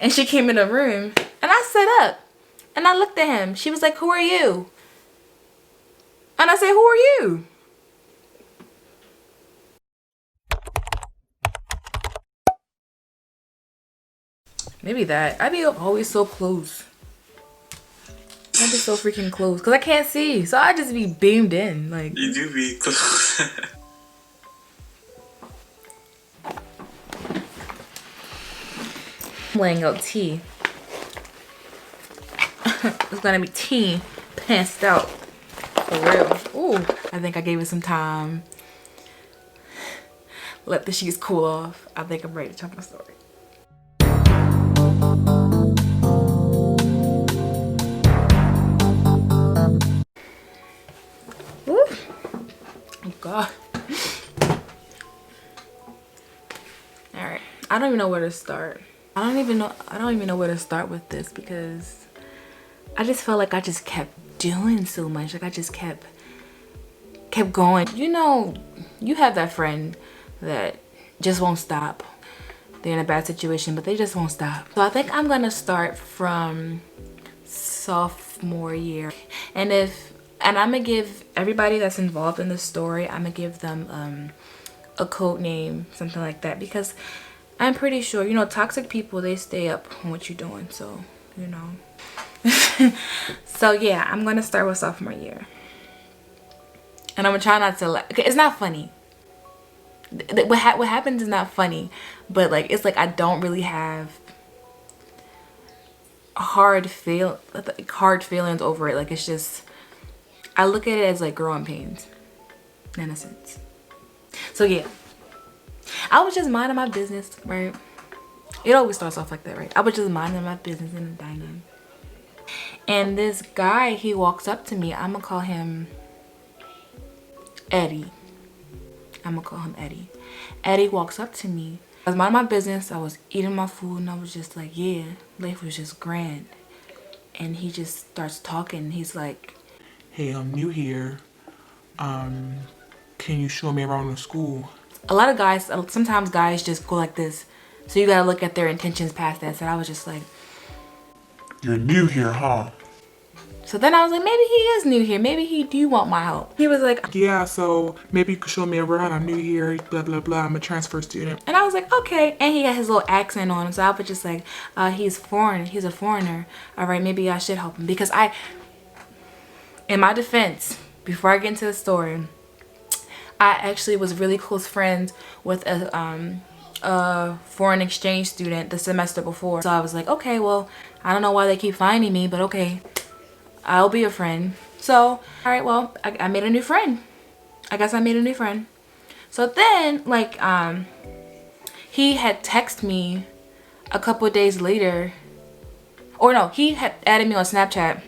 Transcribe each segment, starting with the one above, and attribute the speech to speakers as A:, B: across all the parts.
A: And she came in the room and I sat up and I looked at him. She was like, who are you? And I said, who are you? Maybe that. I'd be always so close. I'd be so freaking close because I can't see. So I just be beamed in. Like,
B: you do be close.
A: I'm laying out tea. It's gonna be tea passed out. For real. Ooh, I think I gave it some time. Let the sheets cool off. I think I'm ready to tell my story. Woo. Oh God. Alright. I don't even know where to start. I don't even know where to start with this because I just felt like I just kept doing so much. Like I just kept going. You know, you have that friend that just won't stop. They're in a bad situation, but they just won't stop. So I think I'm gonna start from sophomore year. And I'm gonna give everybody that's involved in the story, I'm gonna give them a code name, something like that, because I'm pretty sure, you know, toxic people, they stay up on what you're doing, so, you know. So yeah, I'm gonna start with sophomore year. And I'm gonna try not to okay, it's not funny. What happens is not funny, but like it's like I don't really have hard feelings over it. Like it's just, I look at it as like growing pains in a sense. So yeah, I was just minding my business, right? It always starts off like that, right? I was just minding my business in the dining, and this guy, he walks up to me. I'm gonna call him Eddie. Eddie walks up to me. I was minding my business. I was eating my food and I was just like, yeah, life was just grand. And he just starts talking. He's like,
C: hey, I'm new here. Can you show me around the school?
A: A lot of guys, sometimes guys just go like this. So you gotta look at their intentions past that. So I was just like,
C: you're new here, huh?
A: so then I was like, maybe he is new here. Maybe he do want my help. He was like,
C: yeah, so maybe you could show me around. I'm new here, blah, blah, blah. I'm a transfer student.
A: and I was like, okay. And he got his little accent on him. So I was just like, he's foreign. He's a foreigner. All right, maybe I should help him. Because in my defense, before I get into the story, I actually was really close friends with a foreign exchange student the semester before. So I was like, okay, well, I don't know why they keep finding me, but okay. I'll be a friend. So, all right, well, I made a new friend. I guess I made a new friend. So then, like, he had texted me a couple of days later. Or no, he had added me on Snapchat.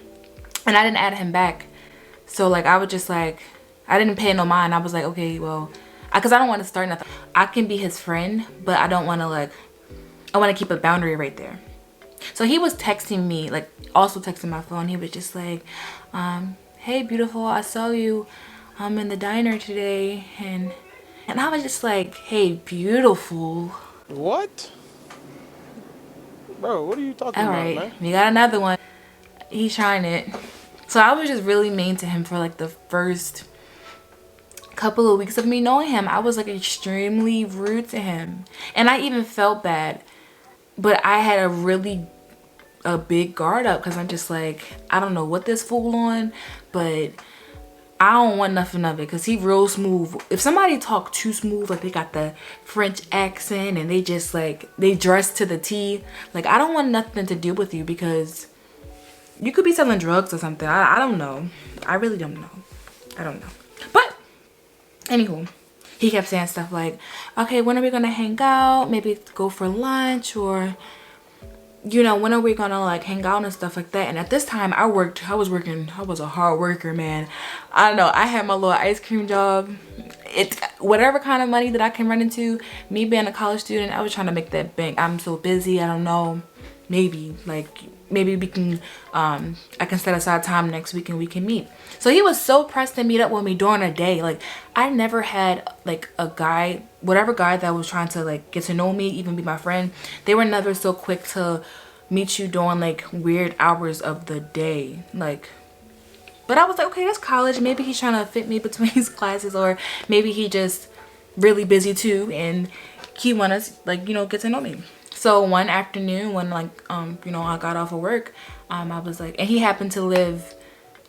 A: And I didn't add him back. So, like, I was just like, I didn't pay no mind. I was like, okay, well, because I don't want to start nothing. I can be his friend, but I don't want to, like, I want to keep a boundary right there. So he was texting me, like also texting my phone. He was just like, hey beautiful, I saw you in the diner today, and I was just like, hey beautiful.
D: What? Bro, what are you talking about, man?
A: Alright, we got another one. He's trying it. So I was just really mean to him for like the first couple of weeks of me knowing him. I was like extremely rude to him. And I even felt bad. But I had a big guard up because I'm just like, I don't know what this fool on, but I don't want nothing of it because he real smooth. If somebody talk too smooth, like they got the French accent and they just like, they dress to the T, like I don't want nothing to do with you because you could be selling drugs or something. I don't know. I really don't know. I don't know. But anywho, he kept saying stuff like, okay, when are we gonna hang out? Maybe go for lunch, or you know, when are we gonna like hang out and stuff like that? And at this time I was a hard worker, man. I don't know, I had my little ice cream job. It's whatever kind of money that I can run into. Me being a college student, I was trying to make that bank. I'm so busy, I don't know. Maybe we can I can set aside time next week and we can meet. So he was so pressed to meet up with me during a day. Like I never had like a guy, whatever guy that was trying to like get to know me, even be my friend, they were never so quick to meet you during like weird hours of the day. Like, but I was like, okay, that's college. Maybe he's trying to fit me between his classes, or maybe he just really busy too and he want to like, you know, get to know me. So one afternoon when like you know, I got off of work, I was like, and he happened to live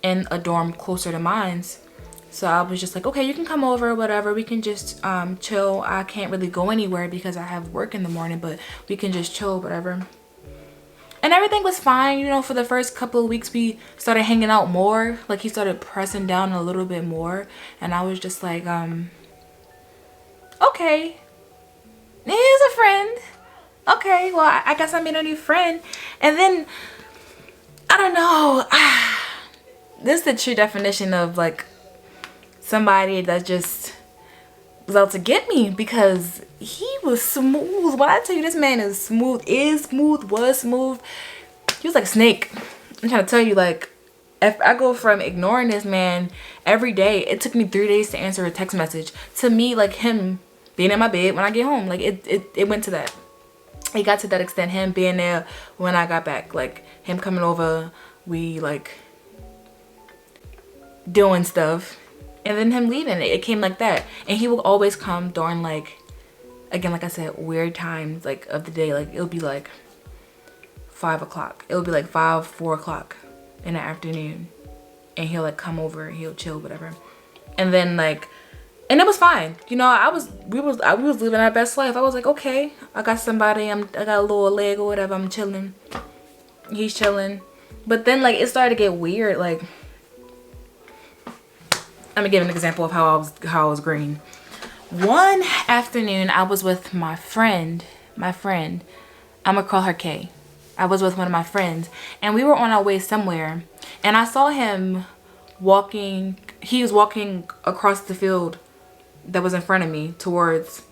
A: in a dorm closer to mine's. So I was just like, okay, you can come over, whatever. We can just chill. I can't really go anywhere because I have work in the morning, but we can just chill, whatever. And everything was fine, you know. For the first couple of weeks, we started hanging out more. Like, he started pressing down a little bit more. And I was just like, okay, he's a friend. Okay, well, I guess I made a new friend. And then, I don't know. This is the true definition of, like, somebody that just was out to get me, because he was smooth. When I tell you this man is smooth, was smooth. He was like a snake. I'm trying to tell you, like, if I go from ignoring this man every day, it took me 3 days to answer a text message, to me, like, him being in my bed when I get home. Like, it went to that. It got to that extent, him being there when I got back. Like, him coming over, we, like, doing stuff. And then him leaving. It came like that. And he will always come during, like, again, like I said, weird times, like, of the day. Like, it'll be like 5 o'clock. It'll be like 4 o'clock in the afternoon. And he'll, like, come over, he'll chill, whatever. And then, like, and it was fine. You know, we was living our best life. I was like, okay, I got somebody, I got a little leg or whatever, I'm chilling. He's chilling. But then, like, it started to get weird. Like, let me give an example of how I was green. One afternoon, I was with my friend. I'm gonna call her Kay. I was with one of my friends, and we were on our way somewhere, and I saw him walking. He was walking across the field that was in front of me towards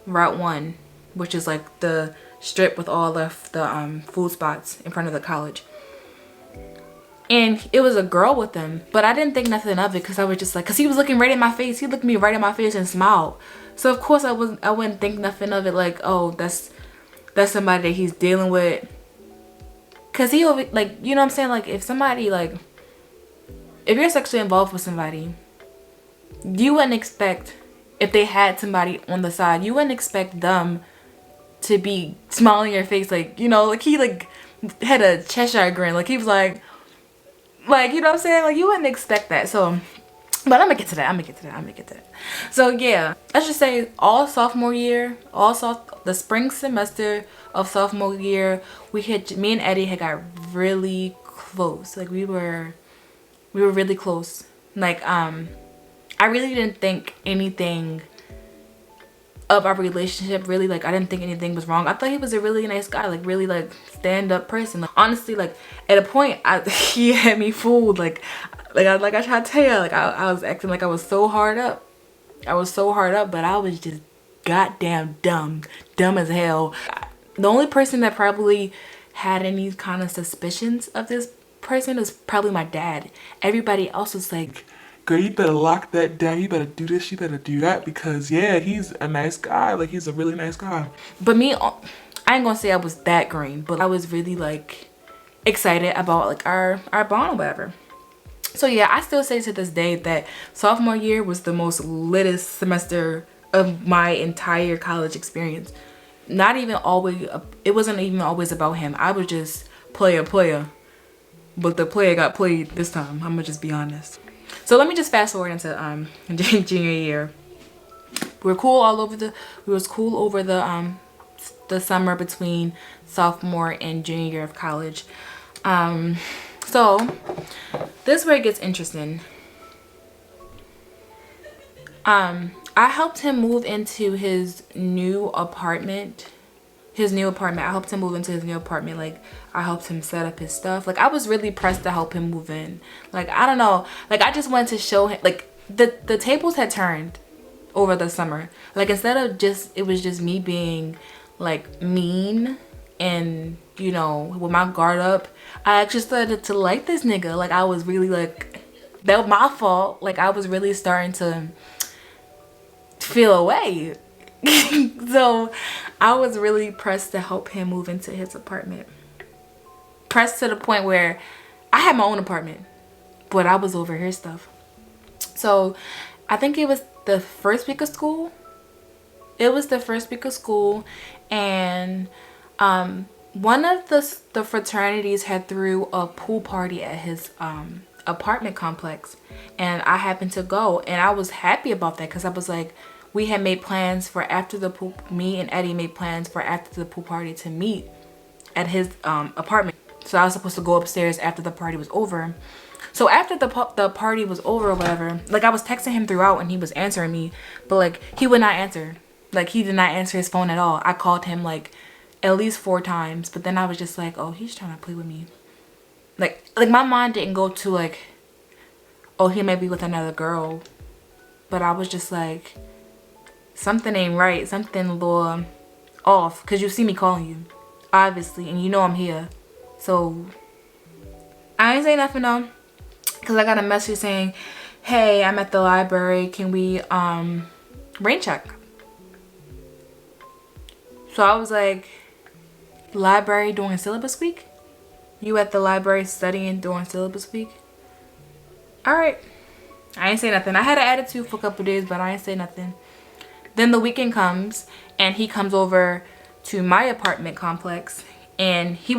A: Route 1, which is like the strip with all of the food spots in front of the college. And it was a girl with him, but I didn't think nothing of it, because I was just like, because he was looking right in my face. He looked me right in my face and smiled. So of course I wouldn't think nothing of it, like, oh, that's somebody that he's dealing with. Cause he, like, you know what I'm saying? Like, if somebody, like, if you're sexually involved with somebody, you wouldn't expect, if they had somebody on the side, you wouldn't expect them to be smiling in your face, like, you know, like, he, like, had a Cheshire grin. Like, he was like, you know what I'm saying? Like, you wouldn't expect that. So, but I'm gonna get to that. So yeah, let's just say all sophomore year, the spring semester of sophomore year, me and Eddie had got really close. Like, we were really close. Like, I really didn't think anything of our relationship, really. Like, I didn't think anything was wrong. I thought he was a really nice guy, like, really, like, stand-up person. Like, honestly, like, at a point, he had me fooled. Like I tried to tell you, like, I was acting like I was so hard up. But I was just goddamn dumb as hell. The only person that probably had any kind of suspicions of this person was probably my dad. Everybody else was like,
C: girl, you better lock that down. You better do this. You better do that, because yeah, he's a nice guy. Like, he's a really nice guy.
A: But me, I ain't gonna say I was that green, but I was really, like, excited about, like, our bond or whatever. So yeah, I still say to this day that sophomore year was the most littest semester of my entire college experience. Not even always, it wasn't even always about him. I was just player, but the player got played this time. I'm gonna just be honest. So let me just fast forward into junior year. We was cool over the summer between sophomore and junior year of college. So this is where it gets interesting. I helped him move into his new apartment. I helped him move into his new apartment. Like, I helped him set up his stuff. Like, I was really pressed to help him move in. Like, I don't know. Like, I just wanted to show him, like, the tables had turned over the summer. Like, instead of it was just me being, like, mean and, you know, with my guard up, I actually started to like this nigga. Like, I was really, like, that was my fault. Like, I was really starting to feel away. So I was really pressed to help him move into his apartment. pressed to the point where I had my own apartment, but I was over his stuff. So I think it was the first week of school. And one of the fraternities had threw a pool party at his apartment complex, and I happened to go, and I was happy about that because I was like, we had made plans for after the pool. Me and Eddie made plans for after the pool party to meet at his apartment. So I was supposed to go upstairs after the party was over. So after the party was over or whatever, like I was texting him throughout and he was answering me, but like he would not answer. Like he did not answer his phone at all. I called him like at least 4 times, but then I was just like, oh, he's trying to play with me. Like my mind didn't go to like, oh, he may be with another girl, but I was just like, something ain't right, something a little off, because you see me calling you, obviously, and you know I'm here. So I ain't say nothing though, because I got a message saying, hey, I'm at the library, can we rain check? So I was like, library during syllabus week? You at the library studying during syllabus week? Alright. I ain't say nothing. I had an attitude for a couple days, but I ain't say nothing. Then the weekend comes and he comes over to my apartment complex, and he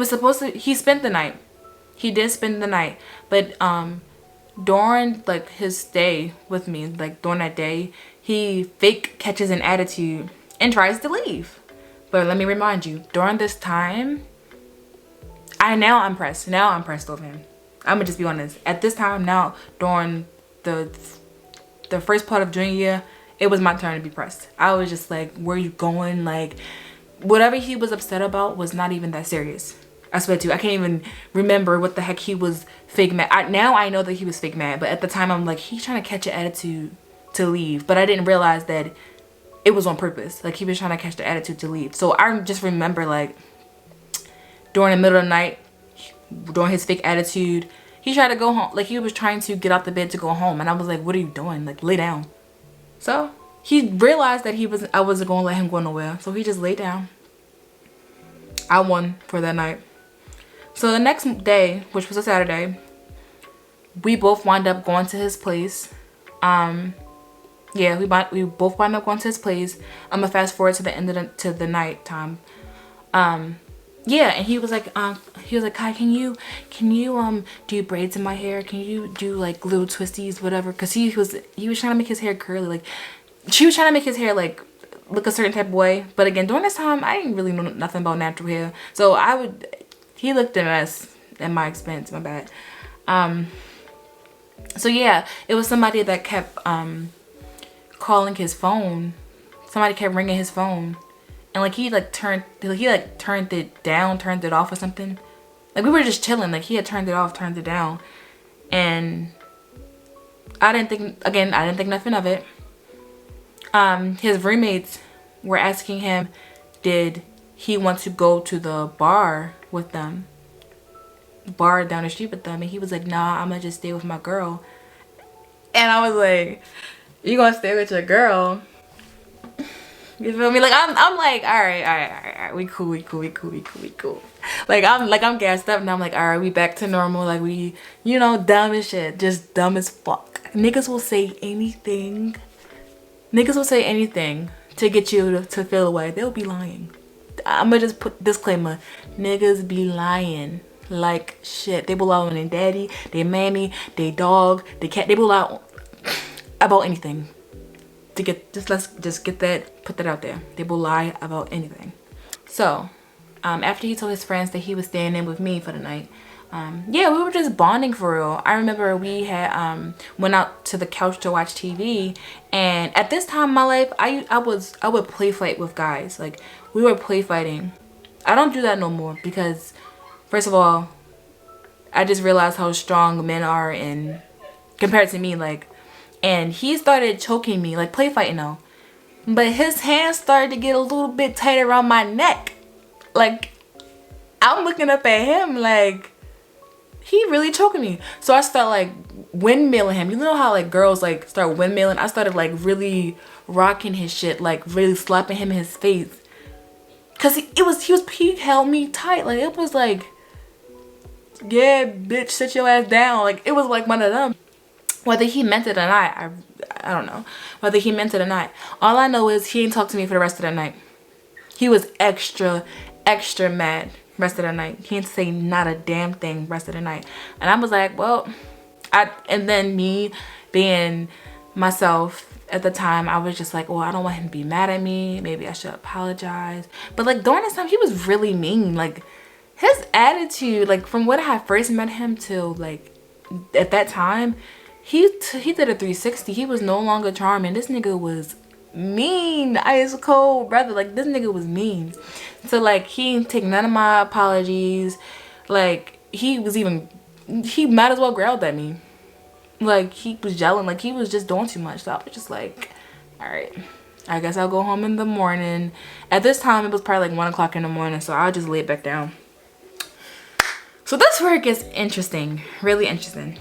A: spent the night. He did spend the night, but during like his stay with me, like during that day, he fake catches an attitude and tries to leave. But let me remind you, during this time, I'm pressed over him. I'm gonna just be honest. At this time now, during the first part of junior year, it was my turn to be pressed. I was just like, where are you going? Like, whatever he was upset about was not even that serious. I swear to you, I can't even remember what the heck he was fake mad. Now I know that he was fake mad, but at the time I'm like, he's trying to catch an attitude to leave. But I didn't realize that it was on purpose. Like, he was trying to catch the attitude to leave. So I just remember, like, during the middle of the night, during his fake attitude, he tried to go home. Like, he was trying to get out the bed to go home. And I was like, what are you doing? Like, lay down. So he realized that I wasn't going to let him go nowhere. So he just laid down. I won for that night. So the next day, which was a Saturday, we both wound up going to his place. Yeah, we both wound up going to his place. I'm gonna fast forward to the end of the night time. Yeah, and he was like, Kai, can you do braids in my hair? Can you do like little twisties, whatever? Cause he was trying to make his hair curly. Like, she was trying to make his hair like look a certain type of way. But again, during this time, I didn't really know nothing about natural hair. So he looked a mess at my expense, my bad. So yeah, it was somebody that kept calling his phone. Somebody kept ringing his phone. And like he turned it down, turned it off or something. Like, we were just chilling. Like, he had turned it off, turned it down. And I didn't think nothing of it. His roommates were asking him, did he want to go to the bar with them? Bar down the street with them. And he was like, nah, I'm gonna just stay with my girl. And I was like, you gonna stay with your girl? You feel me? Like, I'm like, all right, we cool. Like, I'm gassed up, and I'm like, all right, we back to normal. Like, we, dumb as shit, just dumb as fuck. Niggas will say anything. To get you to feel away. They'll be lying. I'm gonna just put disclaimer. Niggas be lying like shit. They will lie on their daddy, their mammy, their dog, their cat. They will lie about anything. Let's put that out there. They will lie about anything. So after he told his friends that he was staying in with me for the night, yeah, we were just bonding for real. I remember we had went out to the couch to watch TV, and at this time in my life, I would play fight with guys. Like, we were play fighting. I don't do that no more because, first of all, I just realized how strong men are compared to me. Like, and he started choking me, like play fighting though. But his hands started to get a little bit tight around my neck. Like, I'm looking up at him like, he really choking me. So I start like windmilling him. You know how like girls like start windmilling? I started like really rocking his shit, like really slapping him in his face. Cause he held me tight. Like, it was like, yeah, bitch, sit your ass down. Like, it was like one of them. Whether he meant it or not, I don't know. Whether he meant it or not. All I know is he ain't talk to me for the rest of the night. He was extra mad rest of the night. He didn't say not a damn thing rest of the night. And I was like, well, and then me being myself at the time, I was just like, well, I don't want him to be mad at me. Maybe I should apologize. But like during this time, he was really mean. Like his attitude, like from what I had first met him till like at that time, he did a 360. He was no longer charming. This nigga was mean, ice cold, brother. Like this nigga was mean. So like he didn't take none of my apologies. Like he might as well growled at me. Like he was yelling, like he was just doing too much. So I was just like, all right, I guess I'll go home in the morning. At this time it was probably like 1 o'clock in the morning, so I'll just lay it back down. So that's where it gets interesting, really interesting.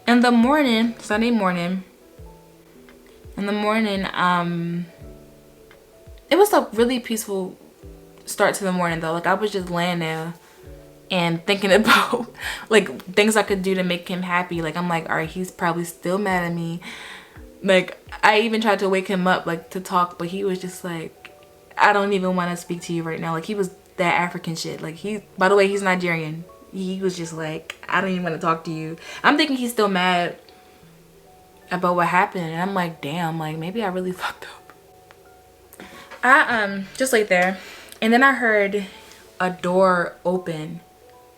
A: In the morning, Sunday morning, it was a really peaceful start to the morning though. Like I was just laying there and thinking about like things I could do to make him happy. Like I'm like, all right, he's probably still mad at me. Like I even tried to wake him up like to talk, but he was just like, I don't even want to speak to you right now. Like he was that African shit. Like by the way, he's Nigerian. He was just like, I don't even want to talk to you. I'm thinking he's still mad about what happened, and I'm like, damn, like maybe I really fucked up. I just laid there, and then I heard a door open.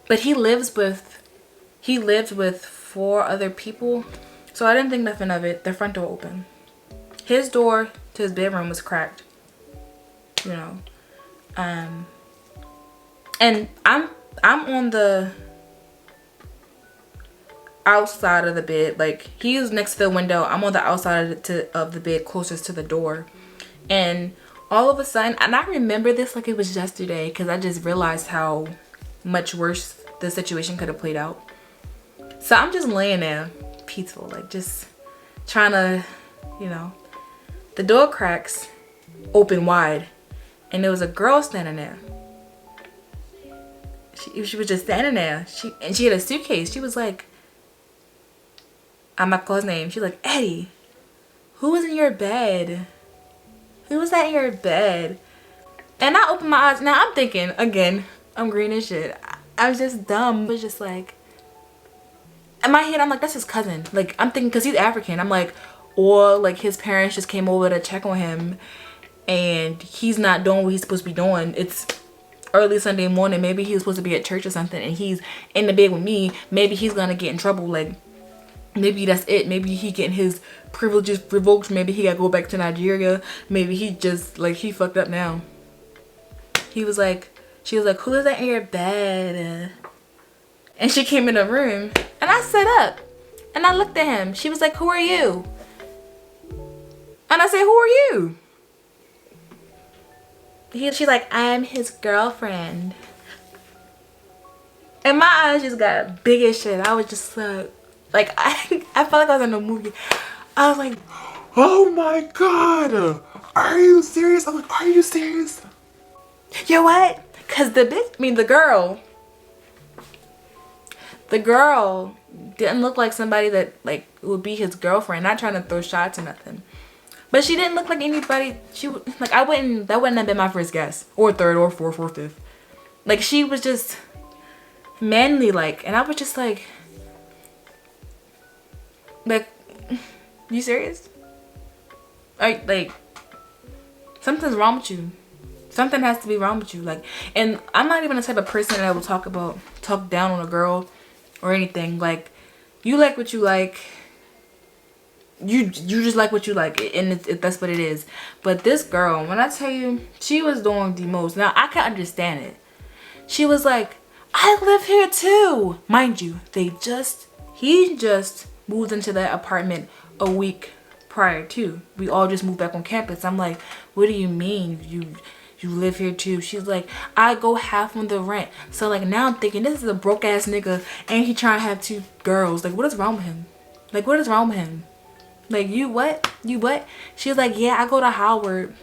A: But he lived with 4 other people, so I didn't think nothing of it. The front door open. His door to his bedroom was cracked, you know. And I'm on the outside of the bed. Like he was next to the window. I'm on the outside of the bed, closest to the door. And all of a sudden, and I remember this like it was yesterday, because I just realized how much worse the situation could have played out. So I'm just laying there peaceful, like just trying to, you know, the door cracks open wide, and there was a girl standing there. She was just standing there. She had a suitcase. She was like, I'm not calling his name. She's like, Eddie, who was in your bed? Who was that in your bed? And I opened my eyes. Now I'm thinking, again, I'm green as shit. I was just dumb. It was just like, in my head, I'm like, that's his cousin. Like, I'm thinking, because he's African. I'm like, or like his parents just came over to check on him and he's not doing what he's supposed to be doing. It's early Sunday morning. Maybe he was supposed to be at church or something and he's in the bed with me. Maybe he's gonna get in trouble. Like, maybe that's it. Maybe he getting his privileges revoked. Maybe he gotta go back to Nigeria. Maybe he just, like, he fucked up now. She was like, who is that in your bed? And she came in the room and I sat up and I looked at him. She was like, who are you? And I said, who are you? She's like, I'm his girlfriend. And my eyes just got big as shit. I was just like I felt like I was in a movie. I was like,
C: oh my god, are you serious? I'm like, are you serious?
A: You know what? Cause the girl didn't look like somebody that like would be his girlfriend. Not trying to throw shots or nothing, but she didn't look like anybody. She like that wouldn't have been my first guess, or third, or fourth, or fifth. Like she was just manly like, and I was just like, you serious? Like something's wrong with you. Something has to be wrong with you. Like, and I'm not even the type of person that will talk down on a girl or anything. Like, you like what you like. You just like what you like, and that's what it is. But this girl, when I tell you, she was doing the most. Now I can understand it. She was like, I live here too. Mind you, he just moved into that apartment a week prior to. We all just moved back on campus. I'm like, what do you mean you live here too? She's like, I go half on the rent. So like now I'm thinking, this is a broke ass nigga and he trying to have 2 girls. Like, what is wrong with him? Like, what is wrong with him? Like, you what? She was like, yeah, I go to Howard.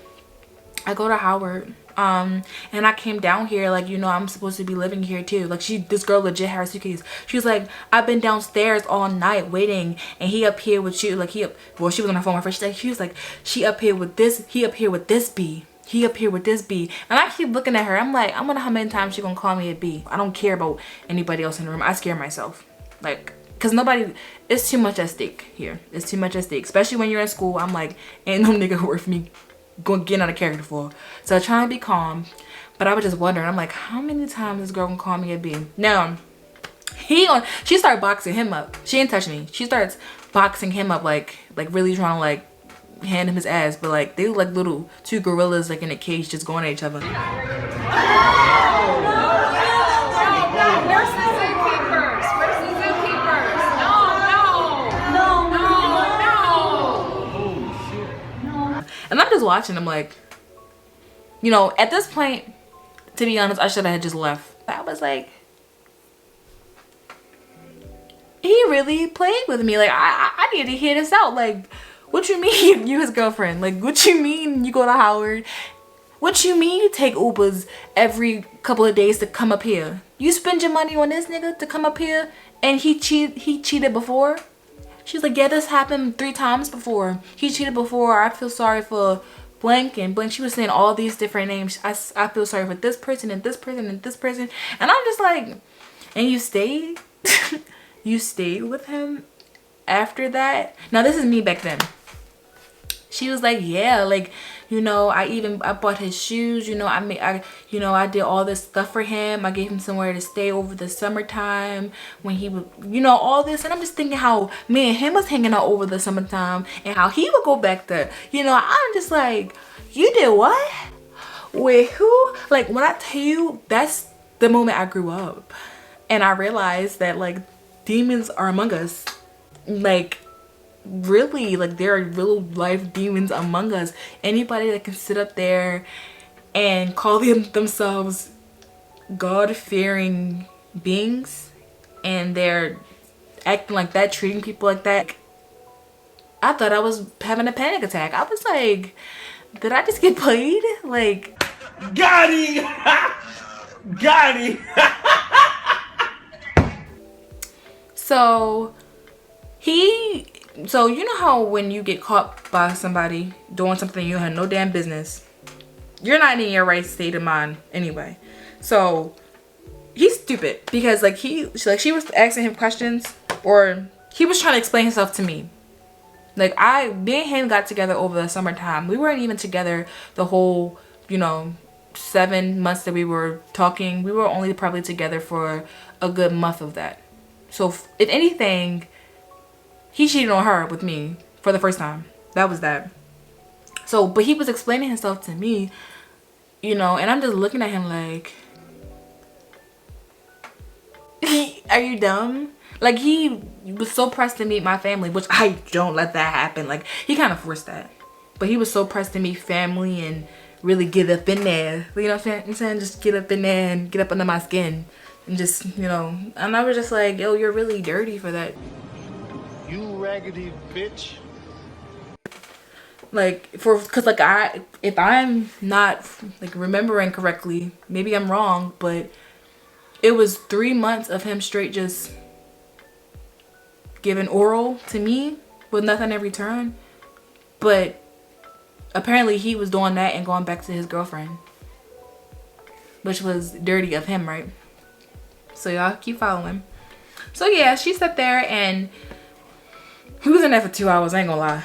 A: And I came down here, like, you know, I'm supposed to be living here too. Like, this girl legit had a suitcase. She was like, I've been downstairs all night waiting, and he up here with you. Like, well, she was on her phone first. She was like, she up here with this, he up here with this B. He up here with this B. And I keep looking at her. I'm like, I wonder how many times she gonna call me a B. I don't care about anybody else in the room. I scare myself. Like, cause it's too much at stake here. It's too much at stake. Especially when you're in school. I'm like, ain't no nigga worth me getting out of character for. So I try to be calm. But I was just wondering, I'm like, how many times this girl gonna call me a B? Now, she started boxing him up. She didn't touch me. She starts boxing him up, like really trying to like hand him his ass, but like they look like little two gorillas like in a cage just going at each other. And I'm just watching. I'm like, you know, at this point, to be honest, I should have just left. I was like, he really played with me. Like, I need to hear this out. Like, what you mean you his girlfriend? Like, what you mean you go to Howard? What you mean you take Ubers every couple of days to come up here? You spend your money on this nigga to come up here and he cheated before? She's like, yeah, this happened 3 times before. He cheated before. I feel sorry for blank and blank. She was saying all these different names. I feel sorry for this person and this person and this person. And I'm just like, and you stayed? You stayed with him after that? Now, this is me back then. She was like, yeah, like, you know, I bought his shoes, you know, I did all this stuff for him. I gave him somewhere to stay over the summertime when he would, you know, all this. And I'm just thinking how me and him was hanging out over the summertime and how he would go back there. You know, I'm just like, you did what? With who? Like, when I tell you, that's the moment I grew up. And I realized that, like, demons are among us. Like, really, like, there are real life demons among us. Anybody that can sit up there and call themselves God-fearing beings and they're acting like that, treating people like that, I thought I was having a panic attack. I was like, did I just get played? Like,
B: got him. Got him.
A: So you know how when you get caught by somebody doing something you had no damn business, you're not in your right state of mind anyway. So he's stupid because like she was asking him questions, or he was trying to explain himself to me. Like, me and him got together over the summertime. We weren't even together the whole, you know, 7 months that we were talking. We were only probably together for a good month of that. So if anything, he cheated on her with me for the first time. That was that. So, but he was explaining himself to me, you know, and I'm just looking at him like, are you dumb? Like, he was so pressed to meet my family, which I don't let that happen. Like, he kind of forced that. But he was so pressed to meet family and really get up in there. You know what I'm saying? Just get up in there and get up under my skin. And just, you know, and I was just like, yo, you're really dirty for that.
D: You raggedy bitch.
A: Like, cause like if I'm not like remembering correctly, maybe I'm wrong, but it was 3 months of him straight just giving oral to me with nothing in return. But apparently he was doing that and going back to his girlfriend, which was dirty of him, right? So y'all keep following. So yeah, she sat there and he was in there for 2 hours. I ain't gonna lie.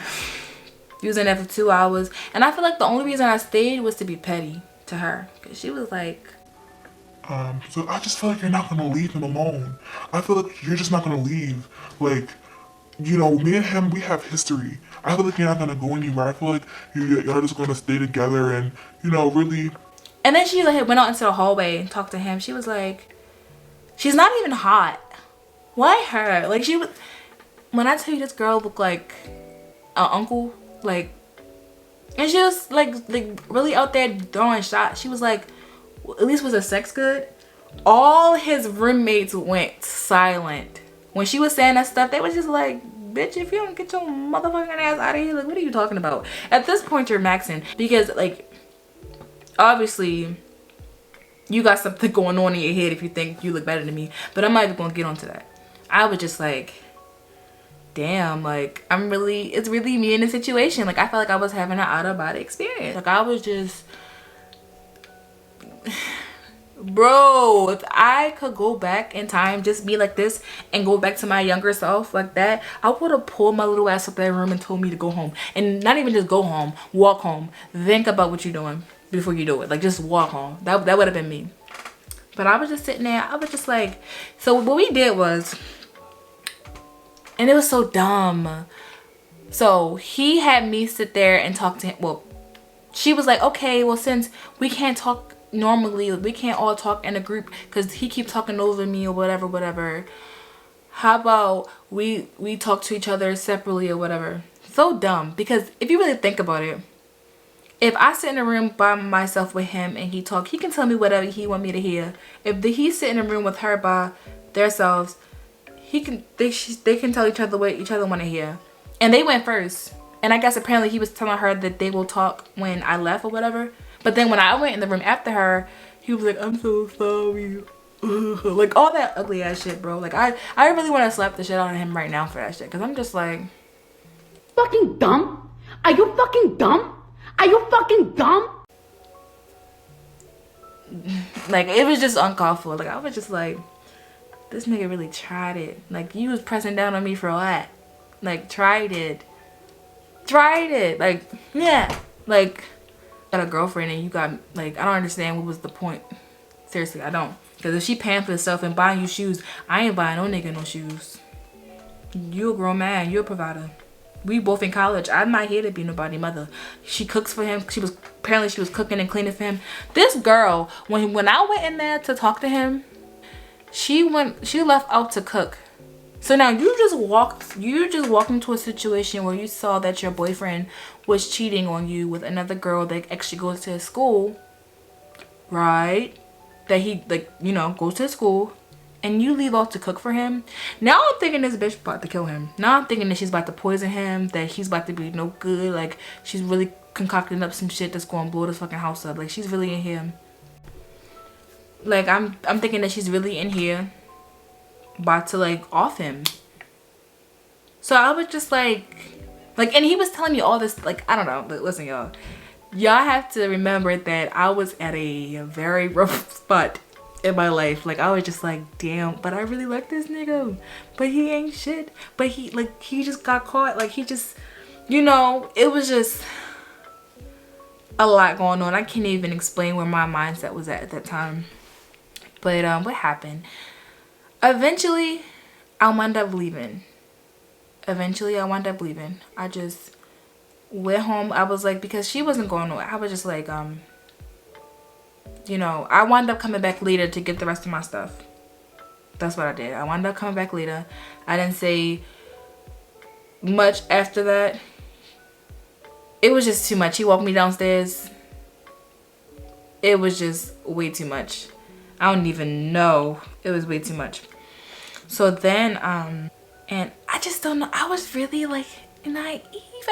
A: He was in there for 2 hours. And I feel like the only reason I stayed was to be petty to her. Because she was like...
C: So I just feel like you're not going to leave him alone. I feel like you're just not going to leave. Like, you know, me and him, we have history. I feel like you're not going to go anywhere. I feel like y'all just going to stay together and, you know, really...
A: And then she like went out into the hallway and talked to him. She was like... She's not even hot. Why her? Like, she was... When I tell you this girl looked like an uncle... Like, and she was like really out there throwing shots. She was like, at least was her sex good? All his roommates went silent when she was saying that stuff. They was just like, bitch, if you don't get your motherfucking ass out of here, like, what are you talking about? At this point, you're maxing, because like, obviously you got something going on in your head if you think you look better than me, but I'm not even gonna get onto that. I was just like, damn, like it's really me in the situation. Like I felt like I was having an out of body experience. Like I was just, bro, if I could go back in time, just be like this and go back to my younger self like that, I would have pulled my little ass up that room and told me to go home. And not even just go home, walk home. Think about what you're doing before you do it. Like just walk home. That would have been me. But I was just sitting there, I was just like, so what we did was, and it was so dumb. So he had me sit there and talk to him. Well, she was like, okay, well, since we can't talk normally, we can't all talk in a group because he keeps talking over me or whatever. How about we talk to each other separately or whatever? So dumb, because if you really think about it, if I sit in a room by myself with him and he talk, he can tell me whatever he want me to hear. If he sit in a room with her by themselves, they can tell each other what each other want to hear. And they went first. And I guess apparently he was telling her that they will talk when I left or whatever. But then when I went in the room after her, he was like, I'm so sorry. Like all that ugly ass shit, bro. Like I really want to slap the shit out of him right now for that shit. Because I'm just like,
E: fucking dumb? Are you fucking dumb? Are you fucking dumb?
A: like it was just uncalled for. Like I was just like, this nigga really tried it. Like you was pressing down on me for what? Like tried it. Like yeah. Like got a girlfriend and you got like, I don't understand what was the point. Seriously, I don't. Because if she paying for herself and buying you shoes, I ain't buying no nigga no shoes. You a grown man. You a provider. We both in college. I'm not here to be nobody's mother. She cooks for him. She was cooking and cleaning for him. This girl, when I went in there to talk to him, she left out to cook. So now you just walked into a situation where you saw that your boyfriend was cheating on you with another girl that actually goes to his school, right? That he goes to his school, and you leave out to cook for him. Now I'm thinking this bitch about to kill him. Now I'm thinking that she's about to poison him, that he's about to be no good, like she's really concocting up some shit that's gonna blow this fucking house up. Like she's really in here. Like I'm thinking that she's really in here about to like off him. So I was just like, and he was telling me all this, like, I don't know. Listen, y'all have to remember that I was at a very rough spot in my life. Like I was just like, damn, but I really like this nigga, but he ain't shit. But he just got caught. Like he just, it was just a lot going on. I can't even explain where my mindset was at that time. But what happened? Eventually, I wound up leaving. I just went home. I was like, because she wasn't going nowhere. I was just like, I wound up coming back later to get the rest of my stuff. That's what I did. I wound up coming back later. I didn't say much after that. It was just too much. He walked me downstairs. It was just way too much. I don't even know. It was way too much. So then, and I just don't know. I was really like naive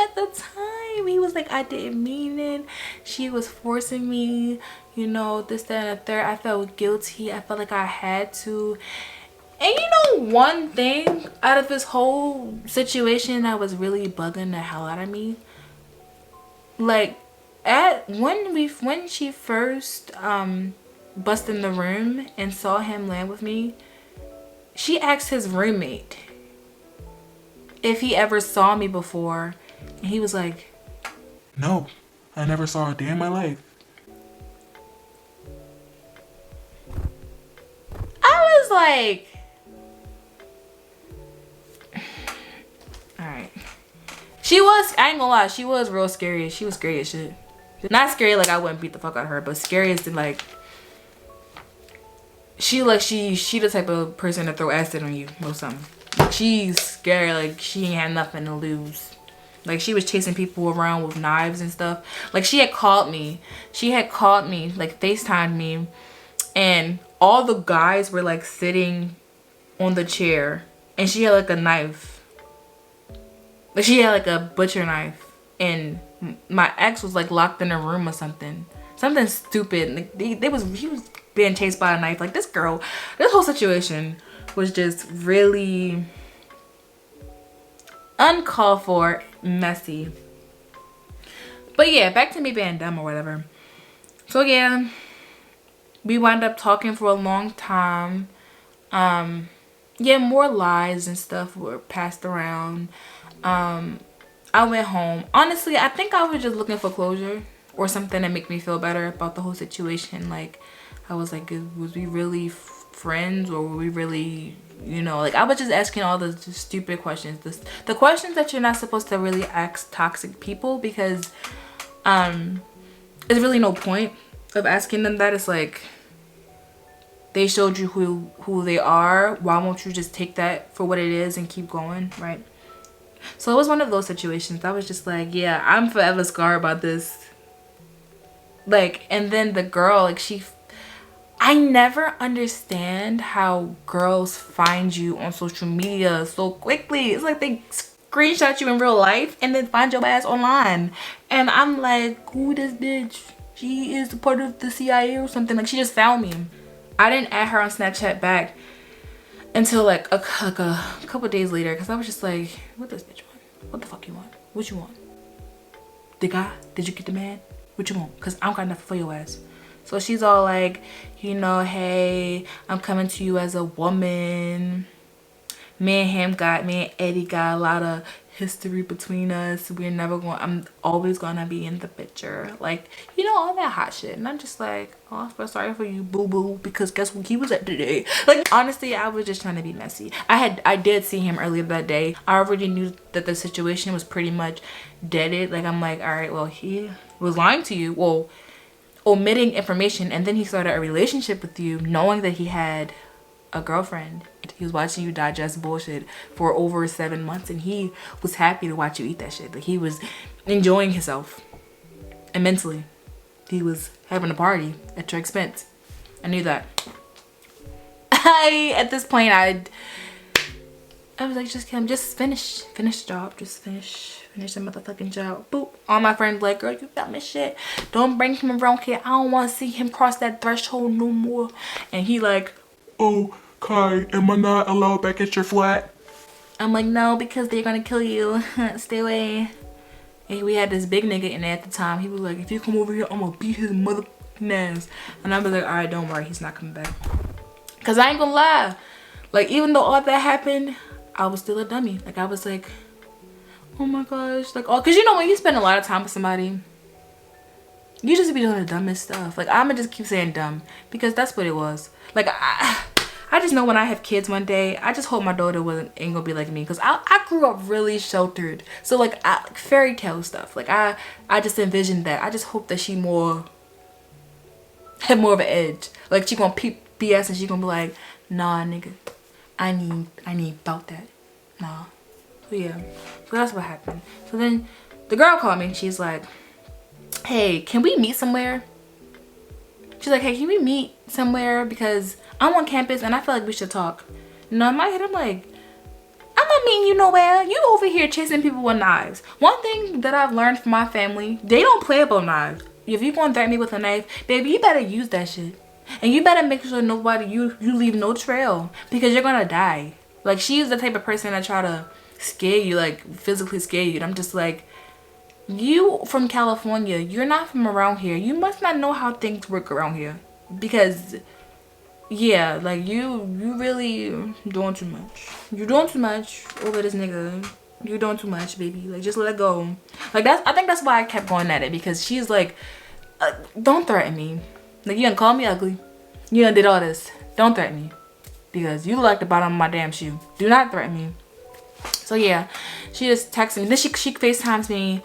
A: at the time. He was like, I didn't mean it. She was forcing me, this, that, and the third. I felt guilty. I felt like I had to. And one thing out of this whole situation that was really bugging the hell out of me, like when she first busted in the room and saw him land with me, she asked his roommate if he ever saw me before, and he was like,
C: No, I never saw a day in my life.
A: I was like, alright. I ain't gonna lie, she was real scary. She was scary as shit. Not scary like I wouldn't beat the fuck out of her, but scary as in like, she the type of person to throw acid on you or something. Like she's scary, like she ain't had nothing to lose. Like she was chasing people around with knives and stuff. Like she had called me, like FaceTimed me, and all the guys were like sitting on the chair, and she had like a knife. Like she had like a butcher knife, and my ex was like locked in a room or something. something stupid. Like he was being chased by a knife. Like this whole situation was just really uncalled for, messy. But yeah, back to me being dumb or whatever. So yeah, we wound up talking for a long time. Yeah, more lies and stuff were passed around. I went home. Honestly, I think I was just looking for closure or something to make me feel better about the whole situation. Like, I was like, was we really friends, or were we really, you know, like I was just asking all the stupid questions, the questions that you're not supposed to really ask toxic people, because there's really no point of asking them that. It's like, they showed you who they are. Why won't you just take that for what it is and keep going, right? So it was one of those situations. I was just like, yeah, I'm forever scarred about this. Like, and then the girl, like, I never understand how girls find you on social media so quickly. It's like they screenshot you in real life and then find your ass online. And I'm like, who this bitch? She is a part of the CIA or something. Like, she just found me. I didn't add her on Snapchat back until like a couple days later, because I was just like, what does bitch want? What the fuck you want? What you want? The guy? Did you get the man? What you want? Because I don't got nothing for your ass. So she's all like, you know, hey, I'm coming to you as a woman. Me and Eddie got a lot of history between us. I'm always gonna be in the picture. Like, you know, all that hot shit. And I'm just like, oh, I feel sorry for you, boo-boo, because guess what he was at today? Like, honestly, I was just trying to be messy. I did see him earlier that day. I already knew that the situation was pretty much deaded. Like, I'm like, all right, well, he was lying to you. Well, omitting information, and then he started a relationship with you knowing that he had a girlfriend. He was watching you digest bullshit for over 7 months, and he was happy to watch you eat that shit. Like, he was enjoying himself immensely. He was having a party at your expense. I knew that. At this point, I was like, just Kim, just finish the job. Just finish the motherfucking job. Boop. All my friends like, girl, you got me shit. Don't bring him around here. I don't want to see him cross that threshold no more. And he like, oh, Kai, am I not allowed back at your flat? I'm like, no, because they're gonna kill you. Stay away. And we had this big nigga in there at the time. He was like, if you come over here, I'm gonna beat his motherfucking ass. And I was like, all right, don't worry, he's not coming back. Cause I ain't gonna lie, like, even though all that happened, I was still a dummy. Like, I was like, oh my gosh, like, oh, cause you know when you spend a lot of time with somebody, you just be doing the dumbest stuff. Like, I'ma just keep saying dumb, because that's what it was. Like, I just know when I have kids one day, I just hope my daughter ain't gonna be like me, because I grew up really sheltered. So like, fairy tale stuff. Like, I just envisioned that. I just hope that she had more of an edge. Like, she gonna peep BS and she gonna be like, nah, nigga, I need about that. Nah. So yeah, so that's what happened. So then the girl called me. She's like, hey, can we meet somewhere? She's like, hey, can we meet somewhere, because I'm on campus and I feel like we should talk. No, in my head, I'm like, I'm not meeting you nowhere. You over here chasing people with knives. One thing that I've learned from my family, they don't play about knives. If you gonna threaten me with a knife, baby, you better use that shit. And you better make sure you leave no trail, because you're gonna die. Like, she's the type of person that try to scare you, like physically scare you. And I'm just like, you from California, you're not from around here. You must not know how things work around here, because yeah, like you really doing too much. You're doing too much over this nigga. You're doing too much, baby. Like, just let it go. Like, I think that's why I kept going at it, because she's like, don't threaten me. Like, you done called me ugly. You done did all this. Don't threaten me, because you look like the bottom of my damn shoe. Do not threaten me. So yeah, she just texted me. Then she FaceTimes me,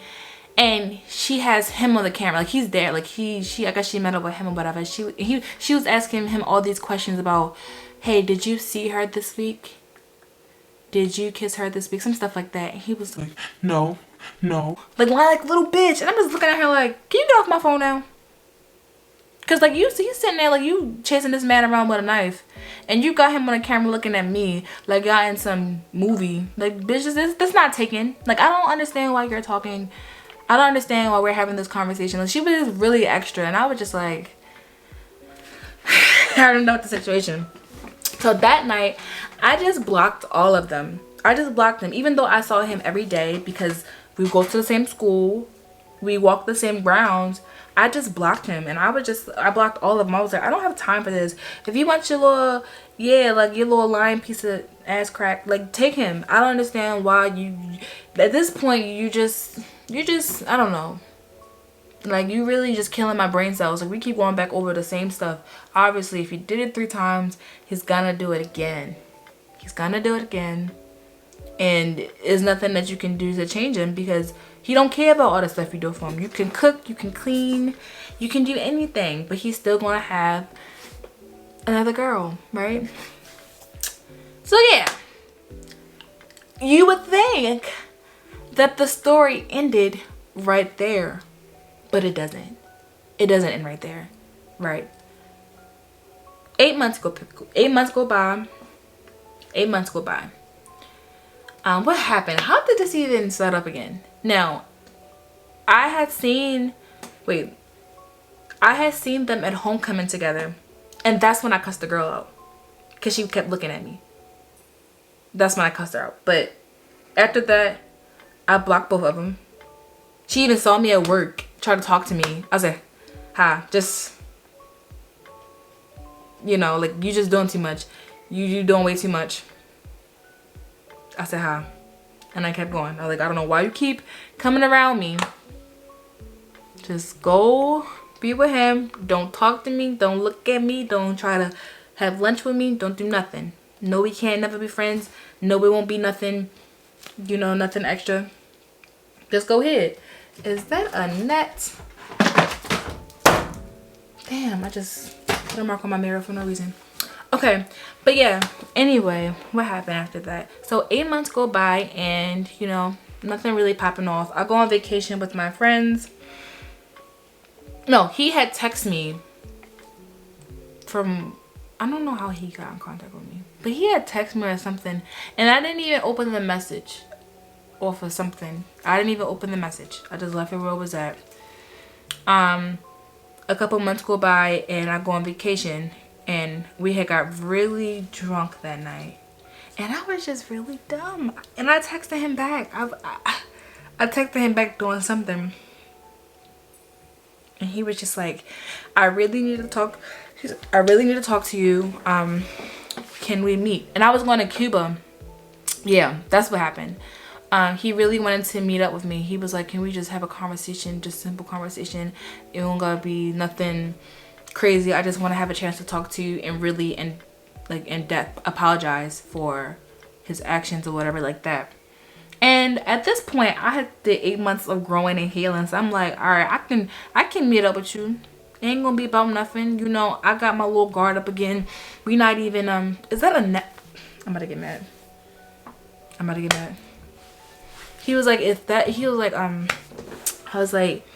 A: and she has him on the camera. Like, he's there. Like, I guess she met up with him or whatever. She was asking him all these questions about, hey, did you see her this week? Did you kiss her this week? Some stuff like that. And he was like, no. Like little bitch. And I'm just looking at her like, can you get off my phone now? Cause like, you sitting there like you chasing this man around with a knife, and you got him on the camera looking at me like y'all in some movie. Like, bitch, that's not taken. Like, I don't understand why you're talking. I don't understand why we're having this conversation. Like, she was just really extra, and I was just like, I don't know what the situation. So that night, I just blocked all of them. I just blocked them, even though I saw him every day because we go to the same school, we walk the same grounds. I just blocked him, and I blocked all of them. I was like, I don't have time for this. If you want your little, yeah, like your little lying piece of ass crack, like, take him. I don't understand why you, at this point, you just, I don't know. Like, you really just killing my brain cells. Like, we keep going back over the same stuff. Obviously, if he did it 3 times, he's gonna do it again. He's gonna do it again. And there's nothing that you can do to change him because he don't care about all the stuff you do for him. You can cook, you can clean, you can do anything, but he's still gonna have another girl, right? So yeah, you would think that the story ended right there, but it doesn't. It doesn't end right there, right? 8 months go by. 8 months go by. What happened? How did this even start up again? Now, I had seen them at homecoming together, and that's when I cussed the girl out because she kept looking at me. That's when I cussed her out. But after that, I blocked both of them. She even saw me at work, tried to talk to me. I was like, hi, just, you know, like, you just doing too much. You doing way too much. I said hi, and I kept going. I was like, I don't know why you keep coming around me. Just go be with him. Don't talk to me. Don't look at me. Don't try to have lunch with me. Don't do nothing. No, we can't never be friends. No, we won't be nothing, you know, nothing extra. Just go ahead. Is that a net? Damn, I just put a mark on my mirror for no reason. Okay, but yeah, anyway, what happened after that? So 8 months go by, and you know, nothing really popping off. I go on vacation with my friends. No, he had texted me from, I don't know how he got in contact with me, but he had texted me or something, and I didn't even open the message off of something. I didn't even open the message. I just left it where it was at. A couple months go by, and I go on vacation. And we had got really drunk that night. And I was just really dumb. And I texted him back. I texted him back doing something. And he was just like, I really need to talk. I really need to talk to you. Can we meet? And I was going to Cuba. Yeah, that's what happened. He really wanted to meet up with me. He was like, can we just have a conversation? Just simple conversation. It don't gotta be nothing crazy. I just want to have a chance to talk to you and really in depth apologize for his actions or whatever like that. And at this point, I had the 8 months of growing and healing, so I'm like, all right, I can meet up with you. It ain't gonna be about nothing, you know. I got my little guard up again. We not even is that a net? I'm about to get mad. He was like, I was like,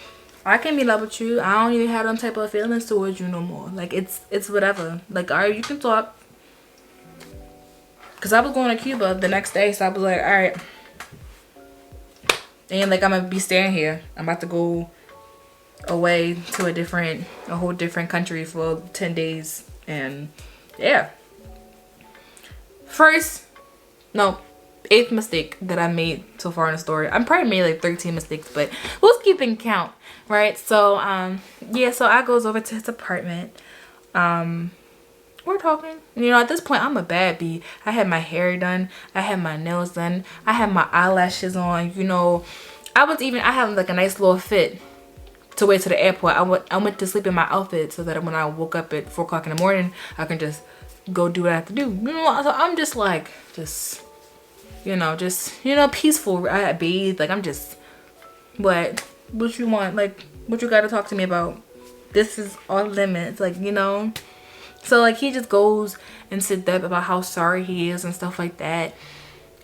A: I can meet up with you. I don't even have them type of feelings towards you no more. Like, it's whatever. Like, all right, you can talk. Because I was going to Cuba the next day, so I was like, all right. And, like, I'm going to be staying here. I'm about to go away to a whole different country for 10 days. And, yeah. 8th mistake that I made so far in the story. I'm probably made like 13 mistakes, but who's keeping count, right? So yeah, so I goes over to his apartment. We're talking, you know. At this point, I'm a bad bee. I had my hair done, I had my nails done, I had my eyelashes on, you know. I had like a nice little fit to wait to the airport. I went to sleep in my outfit so that when I woke up at 4 o'clock in the morning, I can just go do what I have to do, you know. So I'm just like, you know, peaceful. I bathed. Like, I'm just, what you want? Like, what you gotta talk to me about? This is off limits, like, you know. So, like, he just goes into depth about how sorry he is and stuff like that.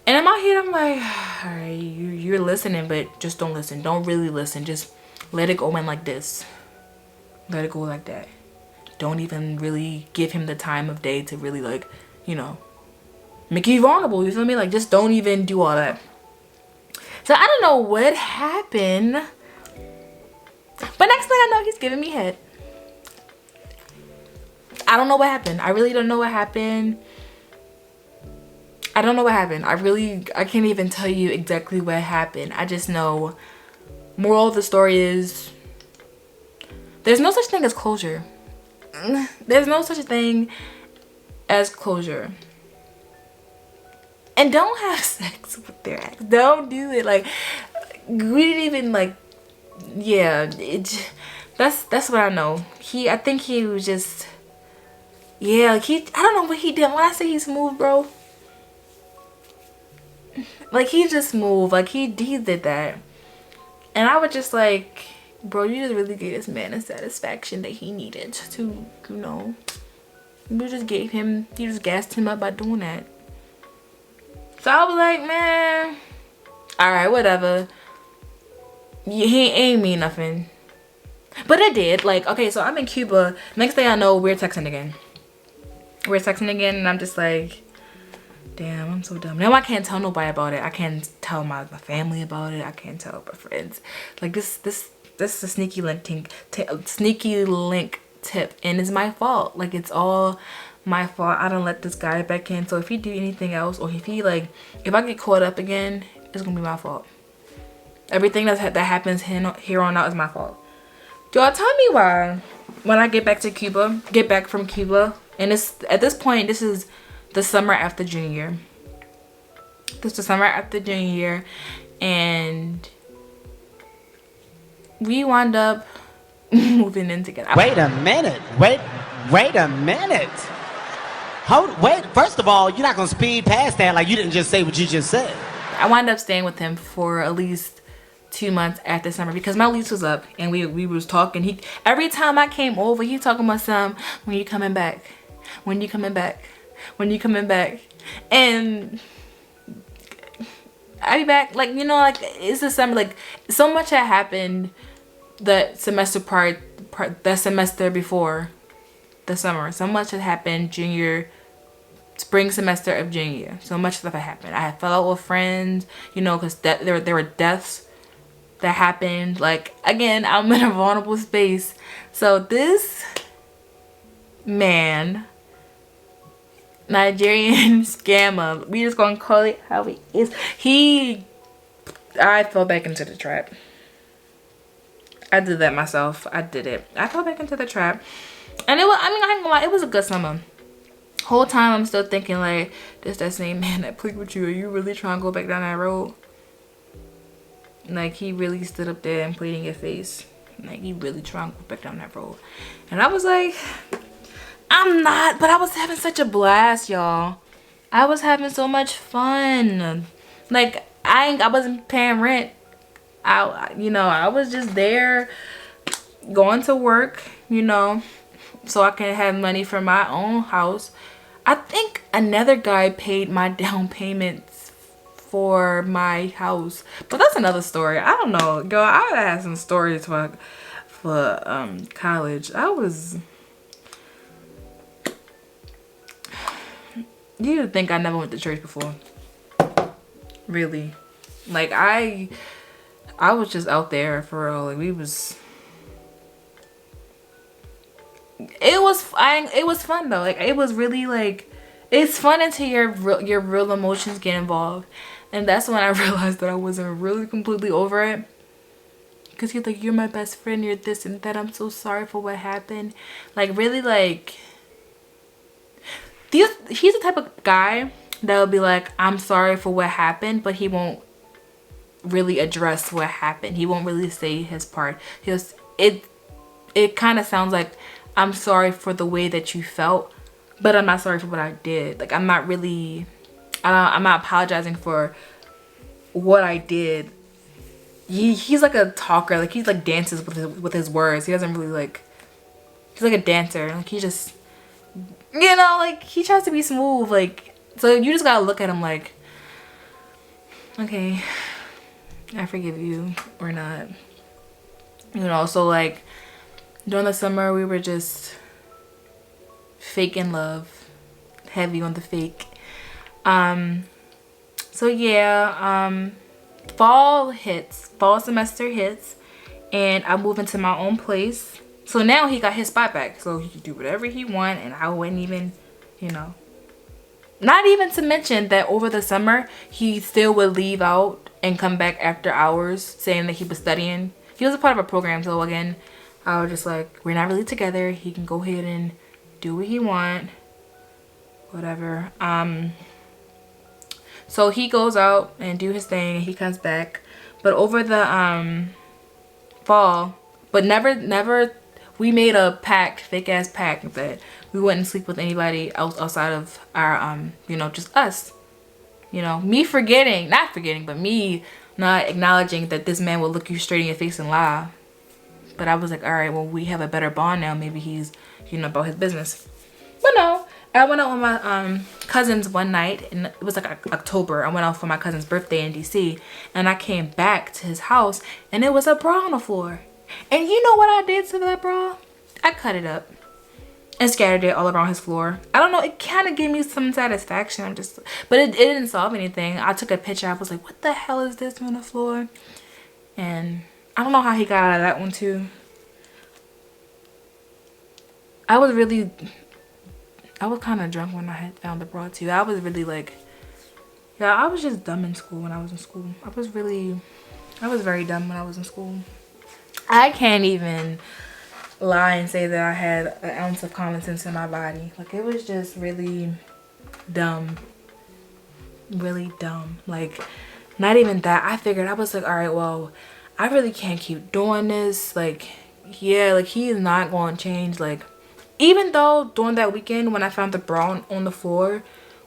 A: And in my head, I'm like, all right, you're listening, but just don't listen. Don't really listen. Just let it go in like this. Let it go like that. Don't even really give him the time of day to really, like, you know, make you vulnerable, you feel me? Like, just don't even do all that. So I don't know what happened, But next thing I know, he's giving me head. I don't know what happened. I really don't know what happened. I don't know what happened. I can't even tell you exactly what happened. I just know, moral of the story is, there's no such thing as closure. There's no such thing as closure. And don't have sex with their ex. Don't do it. Like, we didn't even like, yeah, that's what I know. I think he was just, yeah, like I don't know what he did. When I say he's smooth, bro, like he just moved, like he did that. And I was just like, bro, you just really gave this man the satisfaction that he needed to, you know, you just gassed him up by doing that. So I was like, man, all right, whatever. He ain't mean nothing. But it did. Like, okay, so I'm in Cuba. Next thing I know, we're texting again. And I'm just like, damn, I'm so dumb. Now I can't tell nobody about it. I can't tell my family about it. I can't tell my friends. Like, this is a sneaky link tip, and it's my fault. Like, it's all my fault. I don't let this guy back in. So if he do anything else, or if I get caught up again, it's gonna be my fault. Everything that happens here on out is my fault. Y'all, tell me why when I get back from Cuba, and at this point, this is the summer after junior year. And we wound up moving in together.
F: Wait a minute. Wait, first of all, you're not gonna speed past that like you didn't just say what you just said.
A: I wound up staying with him for at least 2 months after summer because my lease was up, and we was talking. Every time I came over, he talking about something. When you coming back? And I be back, like, you know, like, it's the summer. Like, so much had happened that semester before the summer. So much had happened spring semester of junior year. So much stuff had happened. I had fell out with friends, you know, because there were deaths that happened. Like, again, I'm in a vulnerable space. So this man, Nigerian scammer, we just gonna call it how he is. I fell back into the trap. I did that myself. I did it. I fell back into the trap. And I ain't gonna lie, it was a good summer. Whole time I'm still thinking, like, this that same man that played with you. Are you really trying to go back down that road? Like, he really stood up there and played in your face. Like, he really trying to go back down that road. And I was like, I'm not. But I was having such a blast, y'all. I was having so much fun. Like, I wasn't paying rent. I was just there going to work, you know, so I can have money for my own house. I think another guy paid my down payments for my house, but that's another story. I don't know, girl. I had some stories for college. You would think I never went to church before. Really, like I was just out there for real. Like, it was fun though. Like, it was really, like, it's fun until your real emotions get involved. And that's when I realized that I wasn't really completely over it. Because he's like, you're my best friend, you're this and that, I'm so sorry for what happened. Like, really, like, he's the type of guy that will be like, I'm sorry for what happened, but he won't really address what happened. He won't really say his part. It kind of sounds like, I'm sorry for the way that you felt, but I'm not sorry for what I did. Like, I'm not apologizing for what I did. He's like a talker. Like, he's like dances with his words. He doesn't really, like, he's like a dancer. Like, he just, you know, like, he tries to be smooth. Like, so you just gotta look at him like, okay, I forgive you or not. You know, so like, during the summer, we were just fake in love, heavy on the fake. So yeah, fall semester hits, and I moved into my own place. So now he got his spot back, so he could do whatever he want, and I wouldn't even, you know. Not even to mention that over the summer, he still would leave out and come back after hours saying that he was studying. He was a part of a program, so again, I was just like, we're not really together. He can go ahead and do what he want, whatever. So he goes out and do his thing, and he comes back. But over the fall, but never, we made a pact, fake ass pact, that we wouldn't sleep with anybody else outside of our you know, just us. You know, me forgetting, not forgetting, but me not acknowledging that this man will look you straight in your face and lie. But I was like, all right, well, we have a better bond now. Maybe he's, you know, about his business. But no, I went out with my cousins one night, and it was like October. I went out for my cousin's birthday in DC, and I came back to his house, and it was a bra on the floor. And you know what I did to that bra? I cut it up and scattered it all around his floor. I don't know, it kind of gave me some satisfaction. But it didn't solve anything. I took a picture. I was like, what the hell is this on the floor? And I don't know how he got out of that one too. I was kind of drunk when I had found the bra too. I was really like, yeah, I was just dumb in school when I was in school. I was very dumb when I was in school. I can't even lie and say that I had an ounce of common sense in my body. Like, it was just really dumb. Really dumb. Like, not even that. I figured, I was like, all right, well, I really can't keep doing this. Like, yeah, like, he is not going to change. Like, even though during that weekend when I found the bra on the floor,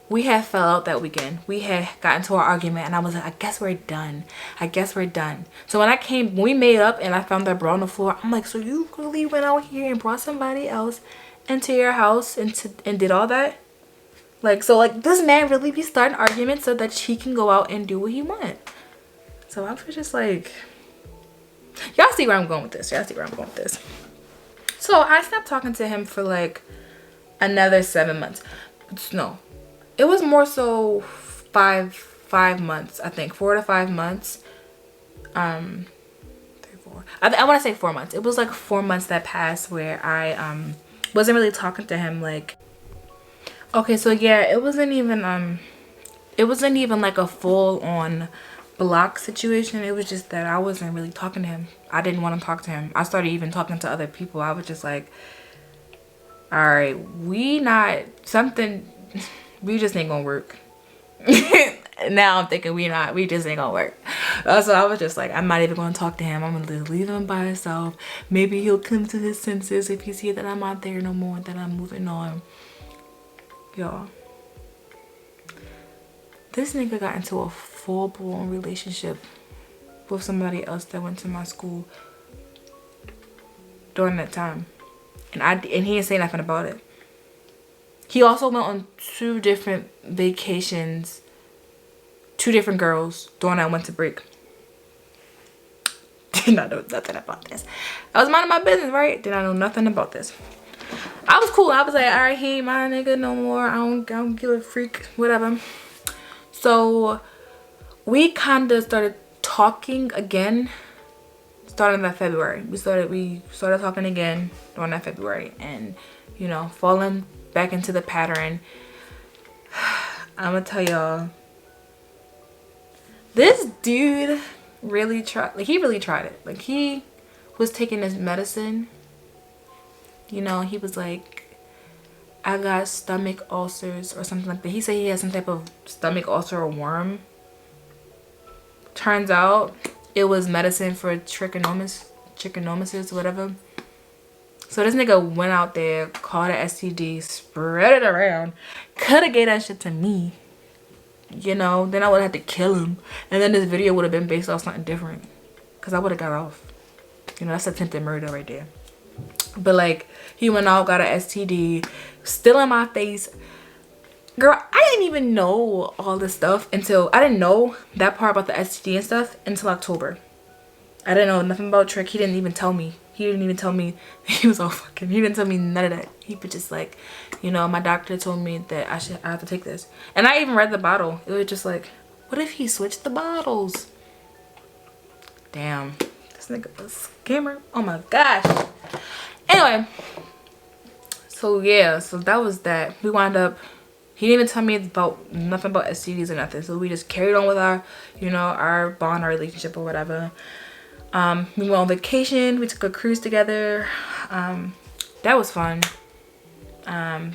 A: we had fell out that weekend. We had gotten into our argument, and I was like, I guess we're done. I guess we're done. So when we made up and I found that bra on the floor, I'm like, so you really went out here and brought somebody else into your house and did all that? Like, so like, this man really be starting arguments so that he can go out and do what he want. So I was just like, y'all see where I'm going with this. Y'all see where I'm going with this. So I stopped talking to him for like another 7 months. No, it was more so five months, I think. 4 to 5 months. 3, 4. I want to say 4 months. It was like 4 months that passed where I wasn't really talking to him. Like, okay, so yeah, it wasn't even like a full on block situation. It was just that I wasn't really talking to him. I didn't want to talk to him. I started even talking to other people. I was just like, all right, we just ain't gonna work. Now I'm thinking we just ain't gonna work. So I was just like, I'm not even gonna talk to him. I'm gonna leave him by himself. Maybe he'll come to his senses if he see that I'm not there no more, that I'm moving on. Y'all, this nigga got into a full-blown relationship with somebody else that went to my school during that time, and he didn't say nothing about it. He also went on 2 different vacations, 2 different girls during that winter break. Did not know nothing about this. I was minding my business, right? Did not know nothing about this. I was cool. I was like, all right, he ain't my nigga no more. I don't give a freak, whatever. So we kind of started talking again starting that February. We started talking again during that February, and you know, falling back into the pattern. I'm gonna tell y'all, this dude really tried. Like, he really tried it. Like, he was taking his medicine. You know, he was like, I got stomach ulcers or something like that. He said he had some type of stomach ulcer or worm. Turns out it was medicine for trichinosis, whatever. So this nigga went out there, caught an STD, spread it around. Could have gave that shit to me. You know, then I would have had to kill him. And then this video would have been based off something different. Because I would have got off. You know, that's attempted murder right there. But like, he went out, got an STD, still in my face. Girl, I didn't even know all this stuff until, I didn't know that part about the STD and stuff until October. I didn't know nothing about Trick. He didn't even tell me. He didn't even tell me. He was all fucking, he didn't tell me none of that. He was just like, you know, my doctor told me that I have to take this. And I even read the bottle. It was just like, what if he switched the bottles? Damn, This nigga a scammer. Oh my gosh. Anyway, so yeah, so that was that. We wound up, he didn't even tell me about nothing about STDs or nothing. So we just carried on with our, you know, our bond, our relationship or whatever. We went on vacation. We took a cruise together. That was fun.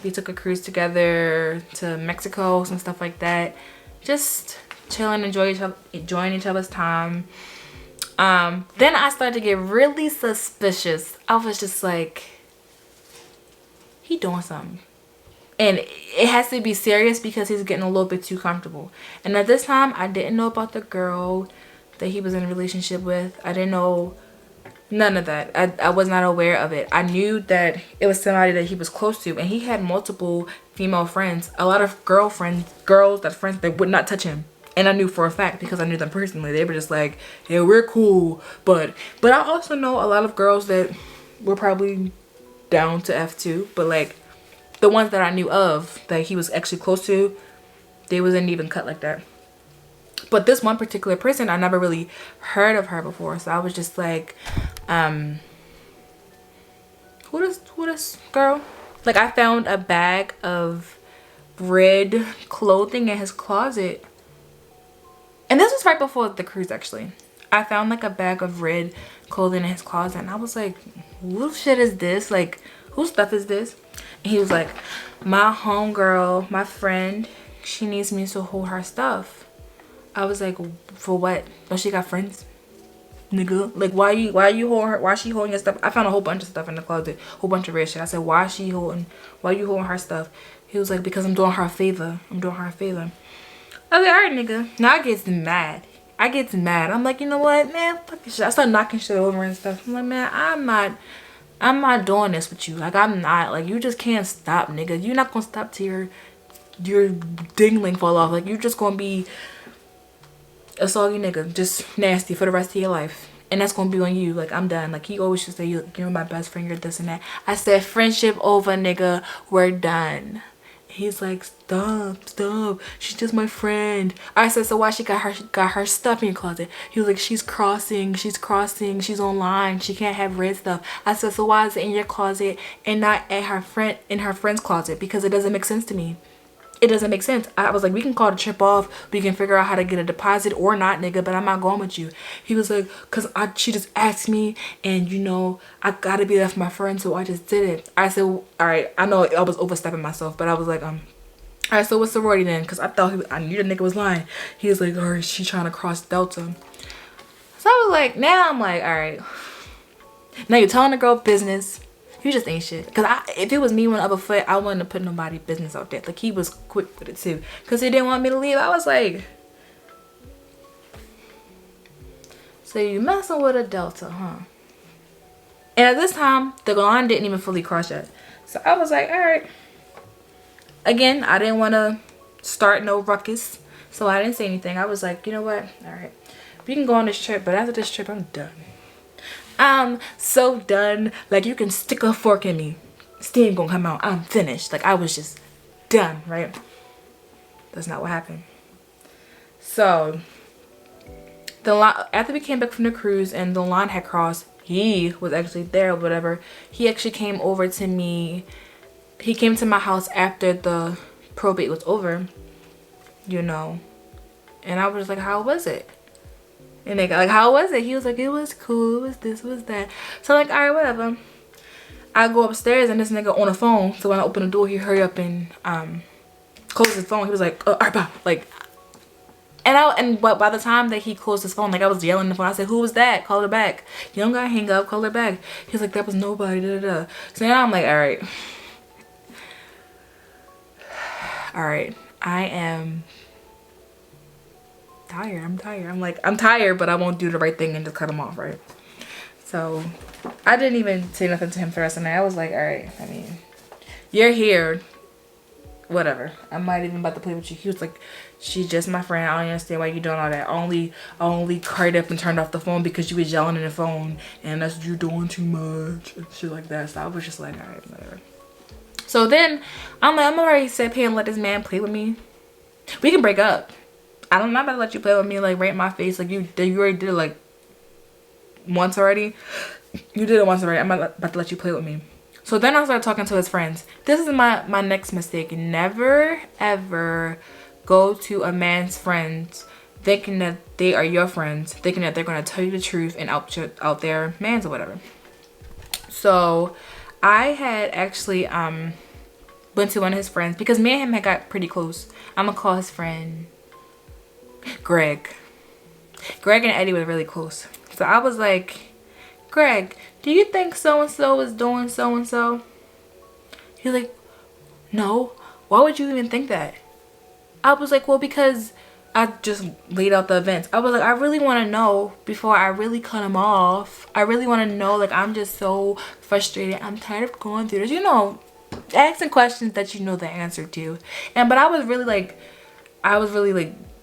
A: We took a cruise together to Mexico, some stuff like that. Just chilling, enjoying each other's time. Then I started to get really suspicious. I was just like, he doing something. And it has to be serious because he's getting a little bit too comfortable. And at this time, I didn't know about the girl that he was in a relationship with. I didn't know none of that. I was not aware of it. I knew that it was somebody that he was close to, and he had multiple female friends, a lot of girls that would not touch him. And I knew for a fact because I knew them personally. They were just like, yeah, we're cool. But I also know a lot of girls that were probably down to F2, but like the ones that I knew of that he was actually close to, they wasn't even cut like that. But this one particular person, I never really heard of her before. So I was just like, who this girl? Like, I found a bag of red clothing in his closet. And this was right before the cruise, actually. I found like a bag of red clothing in his closet. And I was like, whose shit is this? Like, whose stuff is this? And he was like, my homegirl, my friend, she needs me to hold her stuff. I was like, for what? Don't she got friends? Nigga, like, why you holding her? Why she holding your stuff? I found a whole bunch of stuff in the closet, whole bunch of red shit. I said, why you holding her stuff? He was like, because I'm doing her a favor. I was like, all right, nigga. Now I gets mad. I'm like, you know what, man, fuck this shit. I started knocking shit over and stuff. I'm like, man, I'm not doing this with you. Like, I'm not. Like, you just can't stop, nigga. You're not gonna stop till your dingling fall off. Like, you're just gonna be a soggy nigga, just nasty for the rest of your life, and that's gonna be on you. Like, I'm done. Like, he always should say, you're my best friend, you're this and that. I said, friendship over, nigga, we're done. He's like, stop, she's just my friend. I said, so why she got her stuff in your closet? He was like, she's crossing, she's online, she can't have red stuff. I said, so why is it in your closet and not at her friend's closet? Because it doesn't make sense to me. It doesn't make sense. I was like, we can call the trip off. We can figure out how to get a deposit or not, nigga, but I'm not going with you. He was like, she just asked me, and you know, I gotta be there for my friend, so I just did it. I said, all right, I know I was overstepping myself, but I was like, all right, so what's sorority then? Because I knew the nigga was lying. He was like, all right, she trying to cross Delta. So I was like, now I'm like, all right. Now you're telling the girl business. You just ain't shit. Because if it was me on the other foot, I wouldn't have put nobody's business out there. Like, he was quick with it too. Because he didn't want me to leave. I was like, so you messing with a Delta, huh? And at this time, the line didn't even fully cross yet. So I was like, all right. Again, I didn't want to start no ruckus. So I didn't say anything. I was like, you know what? All right. We can go on this trip. But after this trip, I'm done. I'm so done. Like, you can stick a fork in me. Steam gonna come out. I'm finished. Like, I was just done, right? That's not what happened. So, after we came back from the cruise and the line had crossed, he was actually there or whatever. He actually came over to me. He came to my house after the probate was over, you know. And I was like, how was it? And they got like, how was it? He was like, it was cool, it was this, it was that. So like, all right, whatever. I go upstairs and this nigga on the phone. So when I open the door, he hurry up and close his phone. He was like, all right, bye. Like, but by the time that he closed his phone, like, I was yelling on the phone. I said, who was that? Call her back. You don't gotta hang up, call her back. He's like, that was nobody, da da da. So now I'm like, all right, I am tired. I'm tired, but I won't do the right thing and just cut him off, right? So I didn't even say nothing to him for the rest of the night. I was like, all right, I mean, you're here, whatever. I'm not even about to play with you. He was like, she's just my friend. I don't understand why you doing all that. I only cried up and turned off the phone because you was yelling in the phone, and that's you doing too much and shit like that. So I was just like, all right, whatever. So then I'm like, I'm already set pay and let this man play with me. We can break up. I'm not about to let you play with me, like, right in my face. Like, you already did it, like, once already. You did it once already. I'm about to let you play with me. So then I started talking to his friends. This is my next mistake. Never ever go to a man's friends thinking that they are your friends, thinking that they're going to tell you the truth and out their mans or whatever. So I had actually went to one of his friends because me and him had got pretty close. I'm gonna call his friend Greg. Greg and Eddie were really close. So I was like, Greg, do you think so-and-so is doing so-and-so? He's like, no. Why would you even think that? I was like, well, because I just laid out the events. I was like, I really want to know before I really cut him off. I really want to know, like, I'm just so frustrated. I'm tired of going through this. You know, asking questions that you know the answer to. But I was really like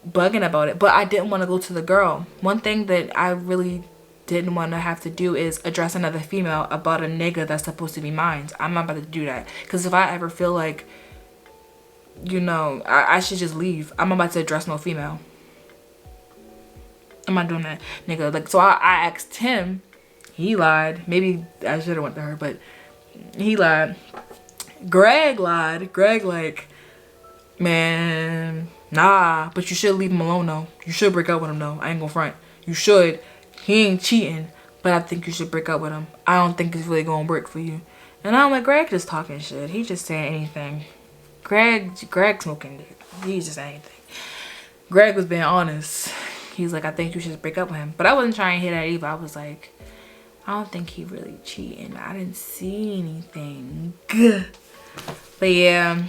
A: bugging about it. But I didn't want to go to the girl. One thing that I really didn't want to have to do is address another female about a nigga that's supposed to be mine. I'm not about to do that. Because if I ever feel like, you know, I should just leave, I'm about to address no female. I'm not doing that, nigga. Like, so I asked him. He lied. Maybe I should have went to her, but he lied. Greg lied. Greg like, man, nah, but you should leave him alone though. You should break up with him though. I ain't gonna front. You should. He ain't cheating, but I think you should break up with him. I don't think it's really gonna work for you. And I'm like, Greg just talking shit. He just saying anything. Greg smoking dick. He's just saying anything. Greg was being honest. He's like, I think you should break up with him. But I wasn't trying to hear that either. I was like, I don't think he really cheating. I didn't see anything. But yeah.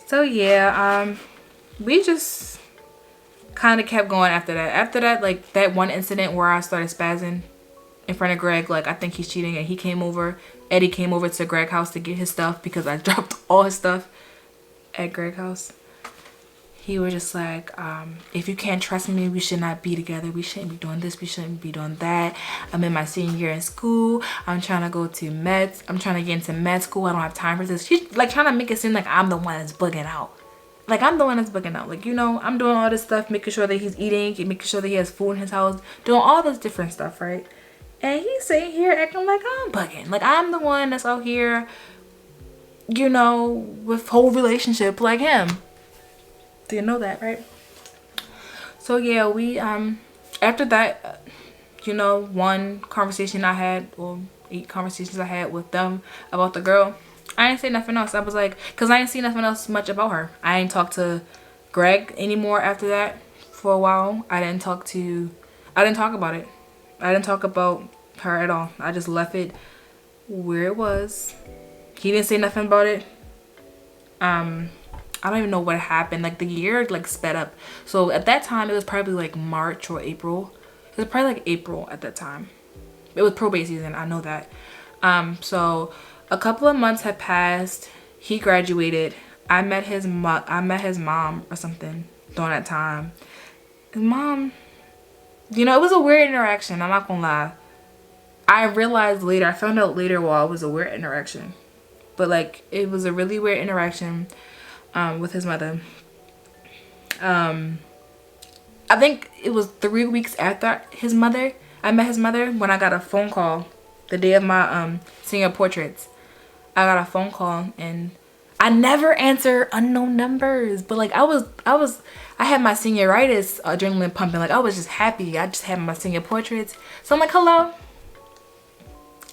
A: So yeah, we just kind of kept going after that. After that, like that one incident where I started spazzing in front of Greg, like I think he's cheating, and he came over. Eddie came over to Greg's house to get his stuff because I dropped all his stuff at Greg's house. He was just like, if you can't trust me, we should not be together. We shouldn't be doing this. We shouldn't be doing that. I'm in my senior year in school. I'm trying to go to med. I'm trying to get into med school. I don't have time for this. He's like trying to make it seem like I'm the one that's bugging out. Like I'm the one that's bugging out. Like, you know, I'm doing all this stuff, making sure that he's eating, making sure that he has food in his house, doing all this different stuff, right? And he's sitting here acting like I'm bugging. Like I'm the one that's out here, you know, with whole relationship like him. Do you know that, right? So yeah, we after that, you know, one conversation I had, or 8 conversations I had with them about the girl, I didn't say nothing else. I was like, because I didn't see nothing else much about her. I didn't talk to Greg anymore after that for a while. I didn't talk about it. I didn't talk about her at all. I just left it where it was. He didn't say nothing about it. I don't even know what happened. Like the year like sped up. So at that time it was probably like March or April. It was probably like April at that time. It was probate season, I know that. So a couple of months had passed. He graduated. I met his mom or something during that time. His mom, you know, it was a weird interaction, I'm not gonna lie. I realized later, I found out later while it was a weird interaction. But like it was a really weird interaction with his mother. I think it was 3 weeks after I met his mother, when I got a phone call the day of my senior portraits. I got a phone call, and I never answer unknown numbers, but like I had my senioritis adrenaline pumping. Like I was just happy. I just had my senior portraits. So I'm like, hello.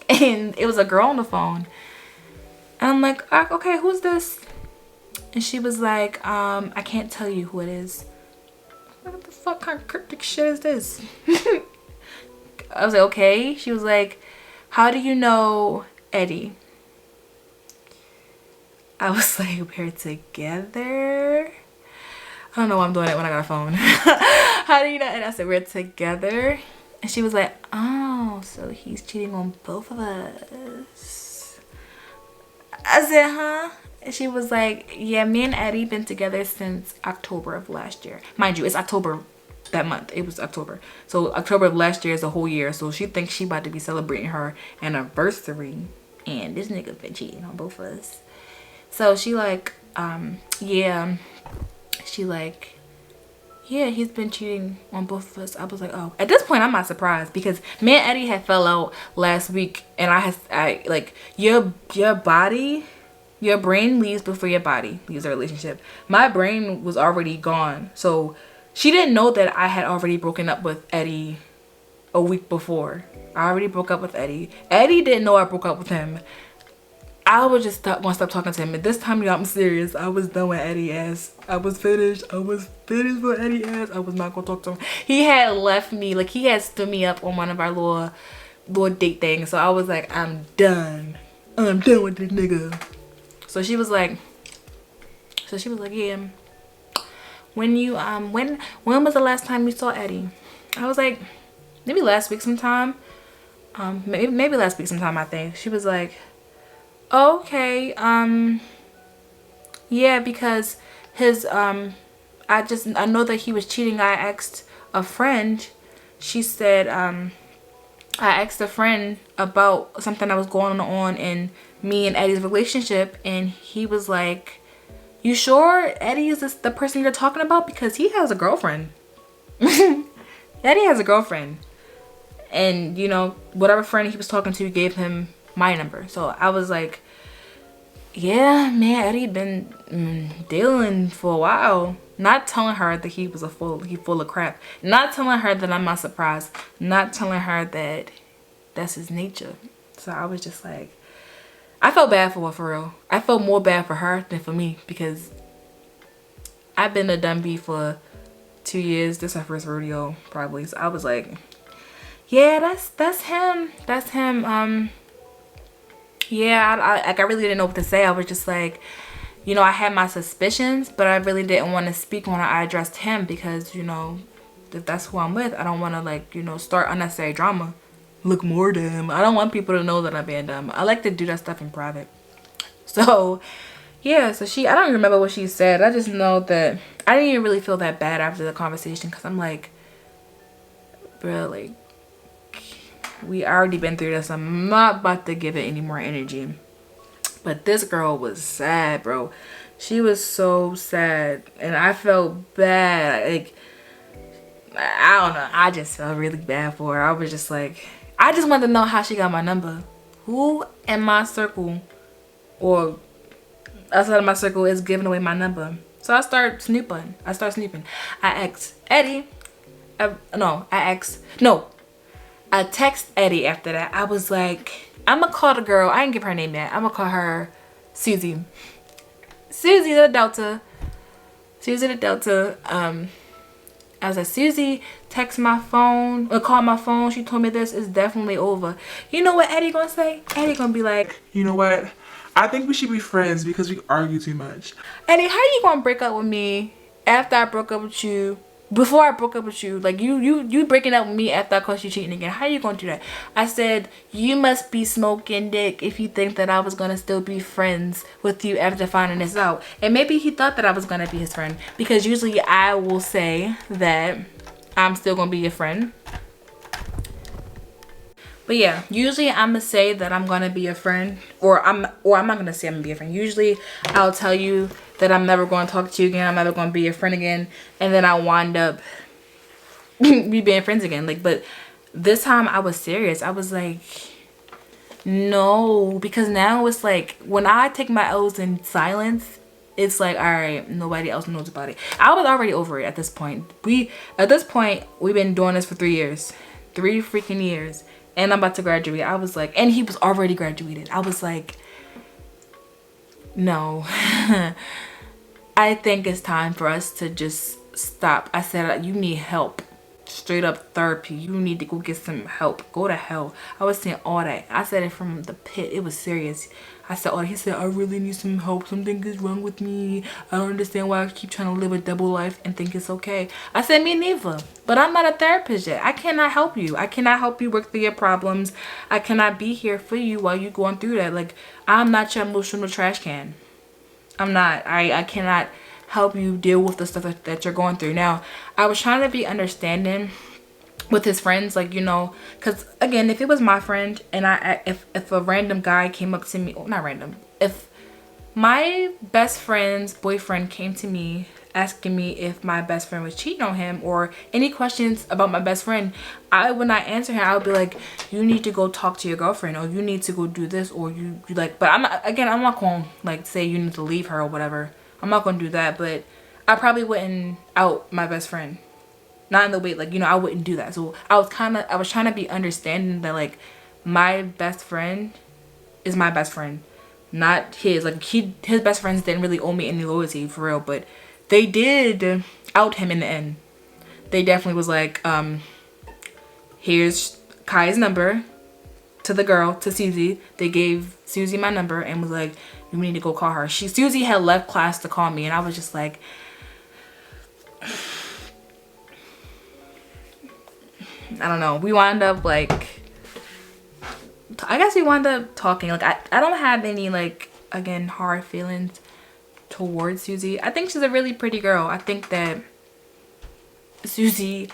A: And it was a girl on the phone. And I'm like, okay, who's this? And she was like, I can't tell you who it is. What the fuck kind of cryptic shit is this? I was like, okay. She was like, how do you know Eddie? I was like, we're together. I don't know why I'm doing it when I got a phone. How do you know? And I said, we're together. And she was like, oh, so he's cheating on both of us. I said, huh? And she was like, yeah, me and Eddie been together since October of last year. Mind you, it's October that month. It was October. So October of last year is a whole year. So she thinks she about to be celebrating her anniversary. And this nigga been cheating on both of us. So she like, yeah. She like, yeah, he's been cheating on both of us. I was like, oh. At this point, I'm not surprised because me and Eddie had fell out last week, and I like your body, your brain leaves before your body leaves the relationship. My brain was already gone, so she didn't know that I had already broken up with Eddie a week before. I already broke up with Eddie. Eddie didn't know I broke up with him. I was just gonna stop talking to him. And this time, y'all, I'm serious. I was done with Eddie ass. I was finished. I was finished with Eddie ass. I was not gonna talk to him. He had left me, like he had stood me up on one of our little date things. So I was like, I'm done. I'm done with this nigga. So she was like, yeah. When you when was the last time you saw Eddie? I was like, maybe last week sometime. Maybe last week sometime, I think. She was like, okay, yeah, because his I know that he was cheating. I asked a friend. She said I asked a friend about something that was going on in me and Eddie's relationship, and he was like, you sure Eddie is the person you're talking about? Because he has a girlfriend. Eddie has a girlfriend. And, you know, whatever friend he was talking to gave him my number. So I was like, yeah, man, Eddie been dealing for a while. Not telling her that he full of crap. Not telling her that I'm not surprised. Not telling her that that's his nature. So I was just like, I felt bad for her, for real. I felt more bad for her than for me, because I've been a Dumby for 2 years. This is her first rodeo, probably. So I was like, yeah, that's him. That's him. Yeah, I really didn't know what to say. I was just like, you know, I had my suspicions, but I really didn't want to speak when I addressed him, because, you know, if that's who I'm with, I don't want to, like, you know, start unnecessary drama. Look more dumb. I don't want people to know that I'm being dumb. I like to do that stuff in private. So, yeah, so I don't even remember what she said. I just know that I didn't even really feel that bad after the conversation, because I'm like, bro, like, we already been through this. I'm not about to give it any more energy. But this girl was sad, bro. She was so sad, and I felt bad. Like, I don't know. I just felt really bad for her. I was just like, I just wanted to know how she got my number. Who in my circle or outside of my circle is giving away my number? So I start snooping. I asked Eddie. I text Eddie after that. I was like, I'm gonna call the girl. I didn't give her name yet. I'm gonna call her Susie. Susie the Delta. I was like, Susie, text my phone or call my phone. She told me this is definitely over. You know what Eddie gonna say? Eddie gonna be like,
C: You know what? I think we should be friends because we argue too much.
A: Eddie, how you gonna break up with me after I broke up with you? Before I broke up with you, like you breaking up with me after I caught you cheating again. How you gonna do that? I said, you must be smoking dick if you think that I was gonna still be friends with you after finding this out. And maybe he thought that I was gonna be his friend, because usually I will say that I'm still gonna be your friend. But yeah, usually I'm gonna say that I'm gonna be a friend, or I'm not gonna say I'm gonna be a friend. Usually I'll tell you that I'm never gonna talk to you again, I'm never gonna be your friend again, and then I wind up we being friends again. Like, but this time I was serious. I was like, no, because now it's like when I take my L's in silence, it's like, all right, nobody else knows about it. I was already over it at this point. We've been doing this for 3 years, 3 freaking years. And I'm about to graduate. I was like, and he was already graduated. I was like, no. I think it's time for us to just stop. I said, you need help. Straight up therapy. You need to go get some help. Go to hell. I was saying all that. I said it from the pit. It was serious. I said all that. He said, I really need some help. Something is wrong with me. I don't understand why I keep trying to live a double life and think it's okay. I said, me neither. But I'm not a therapist yet. I cannot help you. I cannot help you work through your problems. I cannot be here for you while you're going through that. Like, I'm not your emotional trash can. I'm not. I cannot help you deal with the stuff that you're going through. Now, I was trying to be understanding with his friends, like, you know, because again, if it was my friend and if a random guy came up to me, not random, if my best friend's boyfriend came to me asking me if my best friend was cheating on him or any questions about my best friend, I would not answer him. I would be like, you need to go talk to your girlfriend, or you need to go do this, or you like, but I'm not going to like say you need to leave her or whatever. I'm not going to do that, but I probably wouldn't out my best friend. Not in the way, like, you know, I wouldn't do that. So I was trying to be understanding that, like, my best friend is my best friend, not his. Like, his best friends didn't really owe me any loyalty, for real, but they did out him in the end. They definitely was like, here's Kai's number to the girl, to Susie. They gave Susie my number and was like, you need to go call her. Susie had left class to call me, and I was just like, I don't know. We wound up like, I guess we wound up talking. Like, I don't have any, like, again, hard feelings towards Susie. I think she's a really pretty girl. I think that Susie,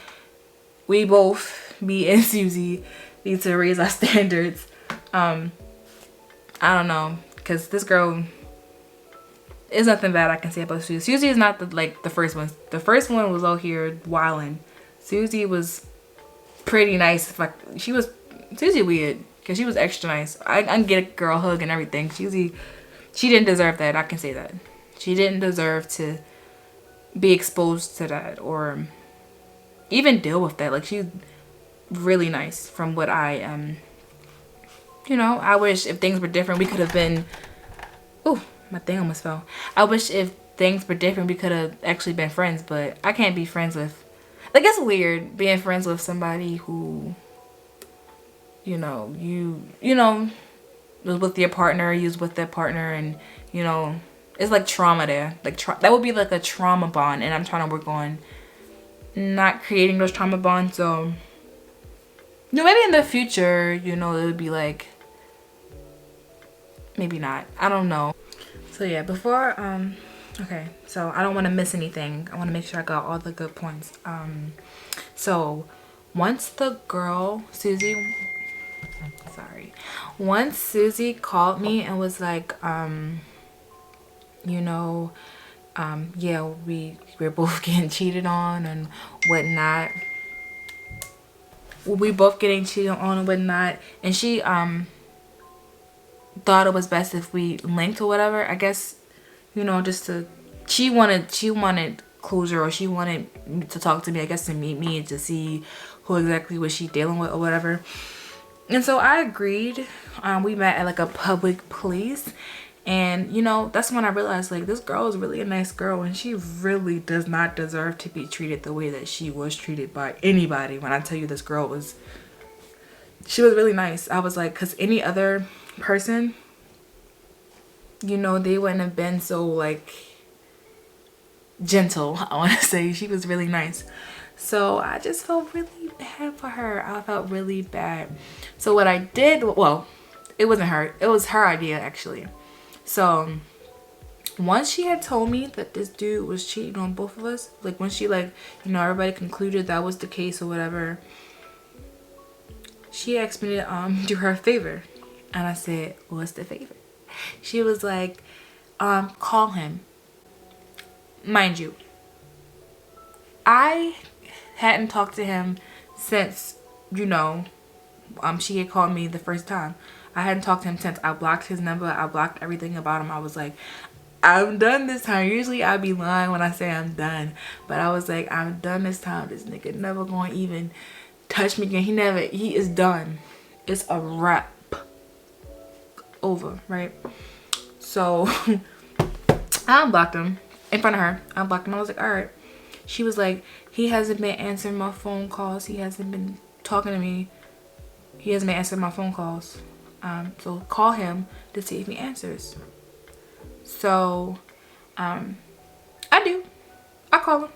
A: we both, me and Susie, need to raise our standards. I don't know, because this girl, there's nothing bad I can say about Susie. Susie is not the first one. The first one was out here wilding. Susie was pretty nice. Susie weird, because she was extra nice. I can get a girl hug and everything. Susie, she didn't deserve that. I can say that. She didn't deserve to be exposed to that or even deal with that. Like, she's really nice from what I you know, I wish if things were different we could have been, oh, my thing almost fell. I wish if things were different we could have actually been friends, but I can't be friends with, like, it's weird being friends with somebody who, you know, you know, was with your partner, you was with their partner, and, you know, it's like trauma there. Like, that would be like a trauma bond, and I'm trying to work on not creating those trauma bonds. So, you know, maybe in the future, you know, it would be like, maybe not. I don't know. So yeah, before, okay, so I don't want to miss anything. I want to make sure I got all the good points. So once the girl, once Susie called me and was like, you know, yeah, we're both getting cheated on and whatnot. We both getting cheated on and whatnot, and she thought it was best if we linked or whatever. I guess, you know, just to, she wanted closure, or she wanted to talk to me, I guess, to meet me and to see who exactly was she dealing with or whatever. And so I agreed. We met at like a public place, and, you know, that's when I realized, like, this girl is really a nice girl, and she really does not deserve to be treated the way that she was treated by anybody. When I tell you, this girl she was really nice. I was like, because any other person, you know, they wouldn't have been so, like, gentle, I want to say. She was really nice. So I just felt really bad for her. I felt really bad. So what I did, well, it wasn't her. It was her idea, actually. So once she had told me that this dude was cheating on both of us, like, when she, like, you know, everybody concluded that was the case or whatever, she asked me to do her a favor. And I said, what's the favor? She was like, call him. Mind you, I hadn't talked to him since, you know, she had called me the first time. I hadn't talked to him since. I blocked his number. I blocked everything about him. I was like, I'm done this time. Usually I be lying when I say I'm done, but I was like, I'm done this time. This nigga never gonna even touch me again. He is done. It's a wrap. Over, right? So I unblocked him in front of her. I unblocked him. I was like, all right. She was like, he hasn't been answering my phone calls. He hasn't been talking to me. He hasn't been answering my phone calls. So call him to see if he answers. So I do. I call him.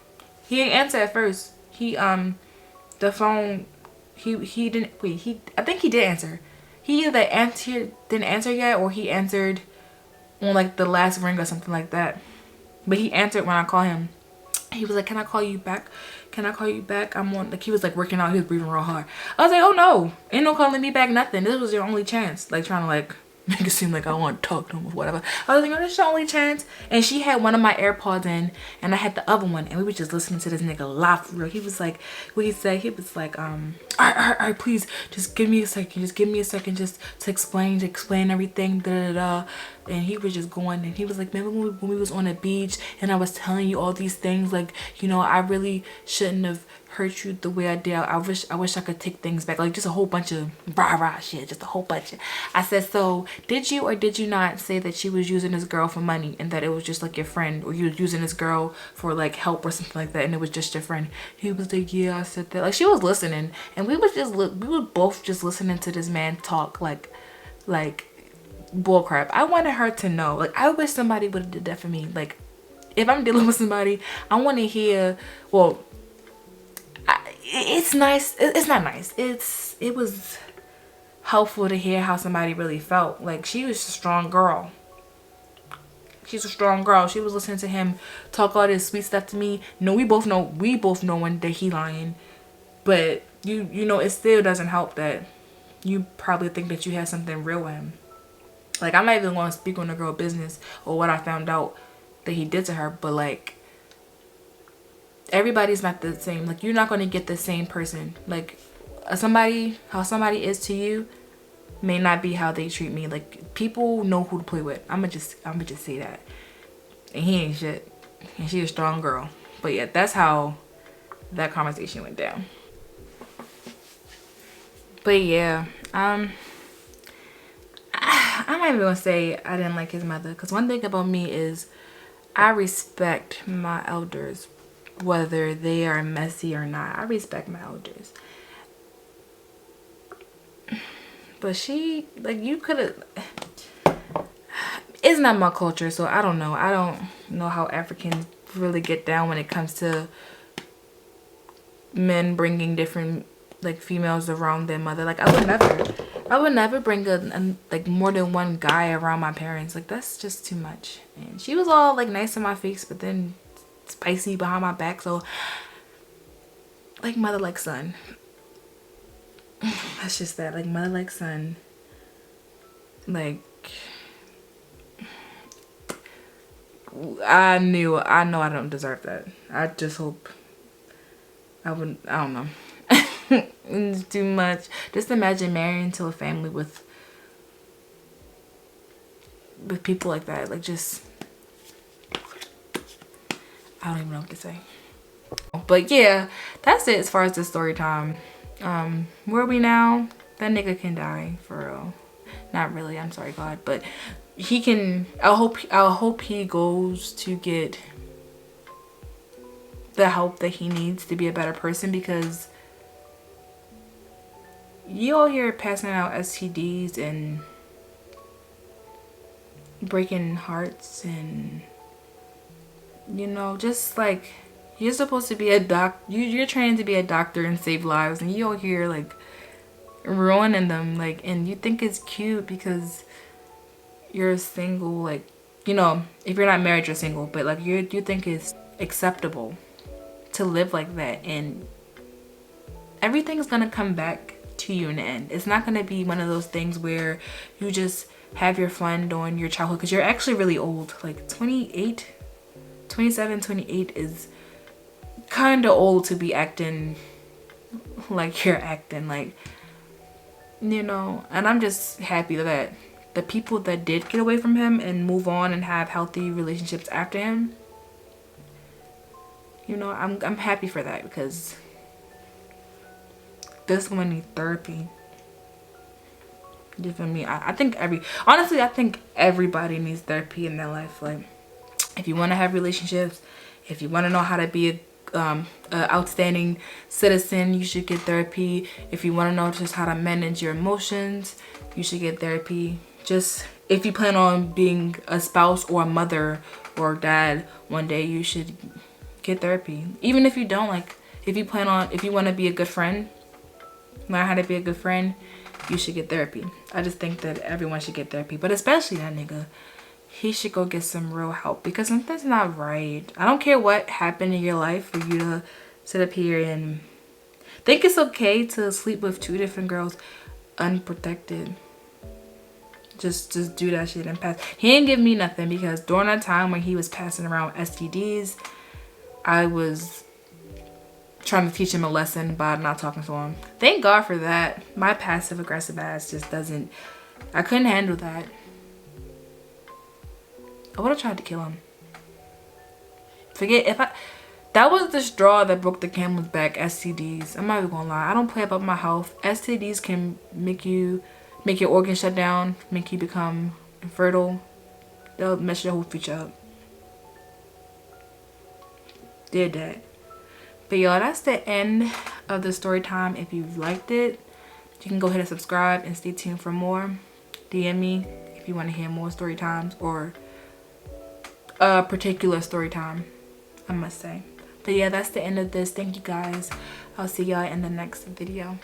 A: He didn't answer at first. He the phone, he didn't, wait, I think he did answer. He either didn't answer yet, or he answered on, like, the last ring or something like that. But he answered when I called him. He was like, can I call you back? Can I call you back? I'm on, like, he was like working out. He was breathing real hard. I was like, oh no, ain't no calling me back, nothing. This was your only chance. Like, trying to, like, make it seem like I want to talk to him or whatever. I was like, oh, this is your only chance. And she had one of my AirPods in, and I had the other one, and we were just listening to this nigga laugh for real. He was like, what he said, he was like, all right, please, just give me a second, just to explain everything, da da da. And he was just going, and he was like, remember when we was on the beach, and I was telling you all these things, like, you know, I really shouldn't have hurt you the way I did. I wish I could take things back. Like, just a whole bunch of rah shit, just a whole bunch of. I said, so did you or did you not say that she was using this girl for money, and that it was just like your friend, or you was using this girl for like help or something like that, and it was just your friend? He was like, yeah, I said that. Like, she was listening, and we were both just listening to this man talk like bullcrap. I wanted her to know, like, I wish somebody would have did that for me. Like, if I'm dealing with somebody, I want to hear, well, it's nice, it's not nice, it was helpful to hear how somebody really felt. Like, she was a strong girl. She's a strong girl. She was listening to him talk all this sweet stuff to me. No, we both know when that he lying, but you know, it still doesn't help that you probably think that you have something real with him. Like, I'm not even going to speak on the girl business or what I found out that he did to her, but like, everybody's not the same. Like, you're not going to get the same person. Like, how somebody is to you may not be how they treat me. Like, people know who to play with. I'ma just say that. And he ain't shit, and she a strong girl. But yeah, that's how that conversation went down. But yeah, I'm not even gonna say I didn't like his mother, because one thing about me is I respect my elders, whether they are messy or not. I respect my elders. But she, like, you could have, it's not my culture, so I don't know. I don't know how Africans really get down when it comes to men bringing different, like, females around their mother. Like, I would never bring like more than one guy around my parents. Like, that's just too much. And she was all like nice in my face, but then spicy behind my back. So, like, mother like son. That's just that, like, mother like son. Like, I know I don't deserve that. I just hope I don't know. It's too much. Just imagine marrying into a family with people like that. Like, just, I don't even know what to say. But yeah, that's it as far as the story time. Where are we now? That nigga can die, for real. Not really, I'm sorry God, but he can. I hope he goes to get the help that he needs to be a better person, because you all here passing out STDs and breaking hearts, and, you know, just like, you're supposed to be a you're trained to be a doctor and save lives, and you all here like ruining them. Like, and you think it's cute because you're single, like, you know, if you're not married you're single, but like, you think it's acceptable to live like that, and everything's gonna come back to you in the end. It's not gonna be one of those things where you just have your fun during your childhood, because you're actually really old. Like, 28, 27, 28 is kind of old to be acting like you're acting, like, you know. And I'm just happy that the people that did get away from him and move on and have healthy relationships after him, you know, I'm happy for that, because this woman needs therapy. You feel me? I think honestly, I think everybody needs therapy in their life. Like, if you want to have relationships, if you want to know how to be a outstanding citizen, you should get therapy. If you want to know just how to manage your emotions, you should get therapy. Just, if you plan on being a spouse or a mother or dad one day, you should get therapy. Even if you don't, like, if you want to be a good friend, learn how to be a good friend, you should get therapy. I just think that everyone should get therapy, but especially that nigga. He should go get some real help, because something's not right. I don't care what happened in your life for you to sit up here and think it's okay to sleep with 2 different girls unprotected. Just do that shit and pass. He didn't give me nothing because during that time when he was passing around STDs, I was trying to teach him a lesson by not talking to him. Thank God for that. My passive aggressive ass just doesn't, I couldn't handle that. I would have tried to kill him. Forget if I, that was the straw that broke the camel's back, STDs. I'm not even gonna lie. I don't play about my health. STDs can make your organs shut down, make you become infertile. They'll mess your whole future up. Did that. But y'all, that's the end of the story time. If you've liked it, you can go ahead and subscribe and stay tuned for more. DM me if you want to hear more story times or a particular story time, I must say. But yeah, that's the end of this. Thank you guys. I'll see y'all in the next video.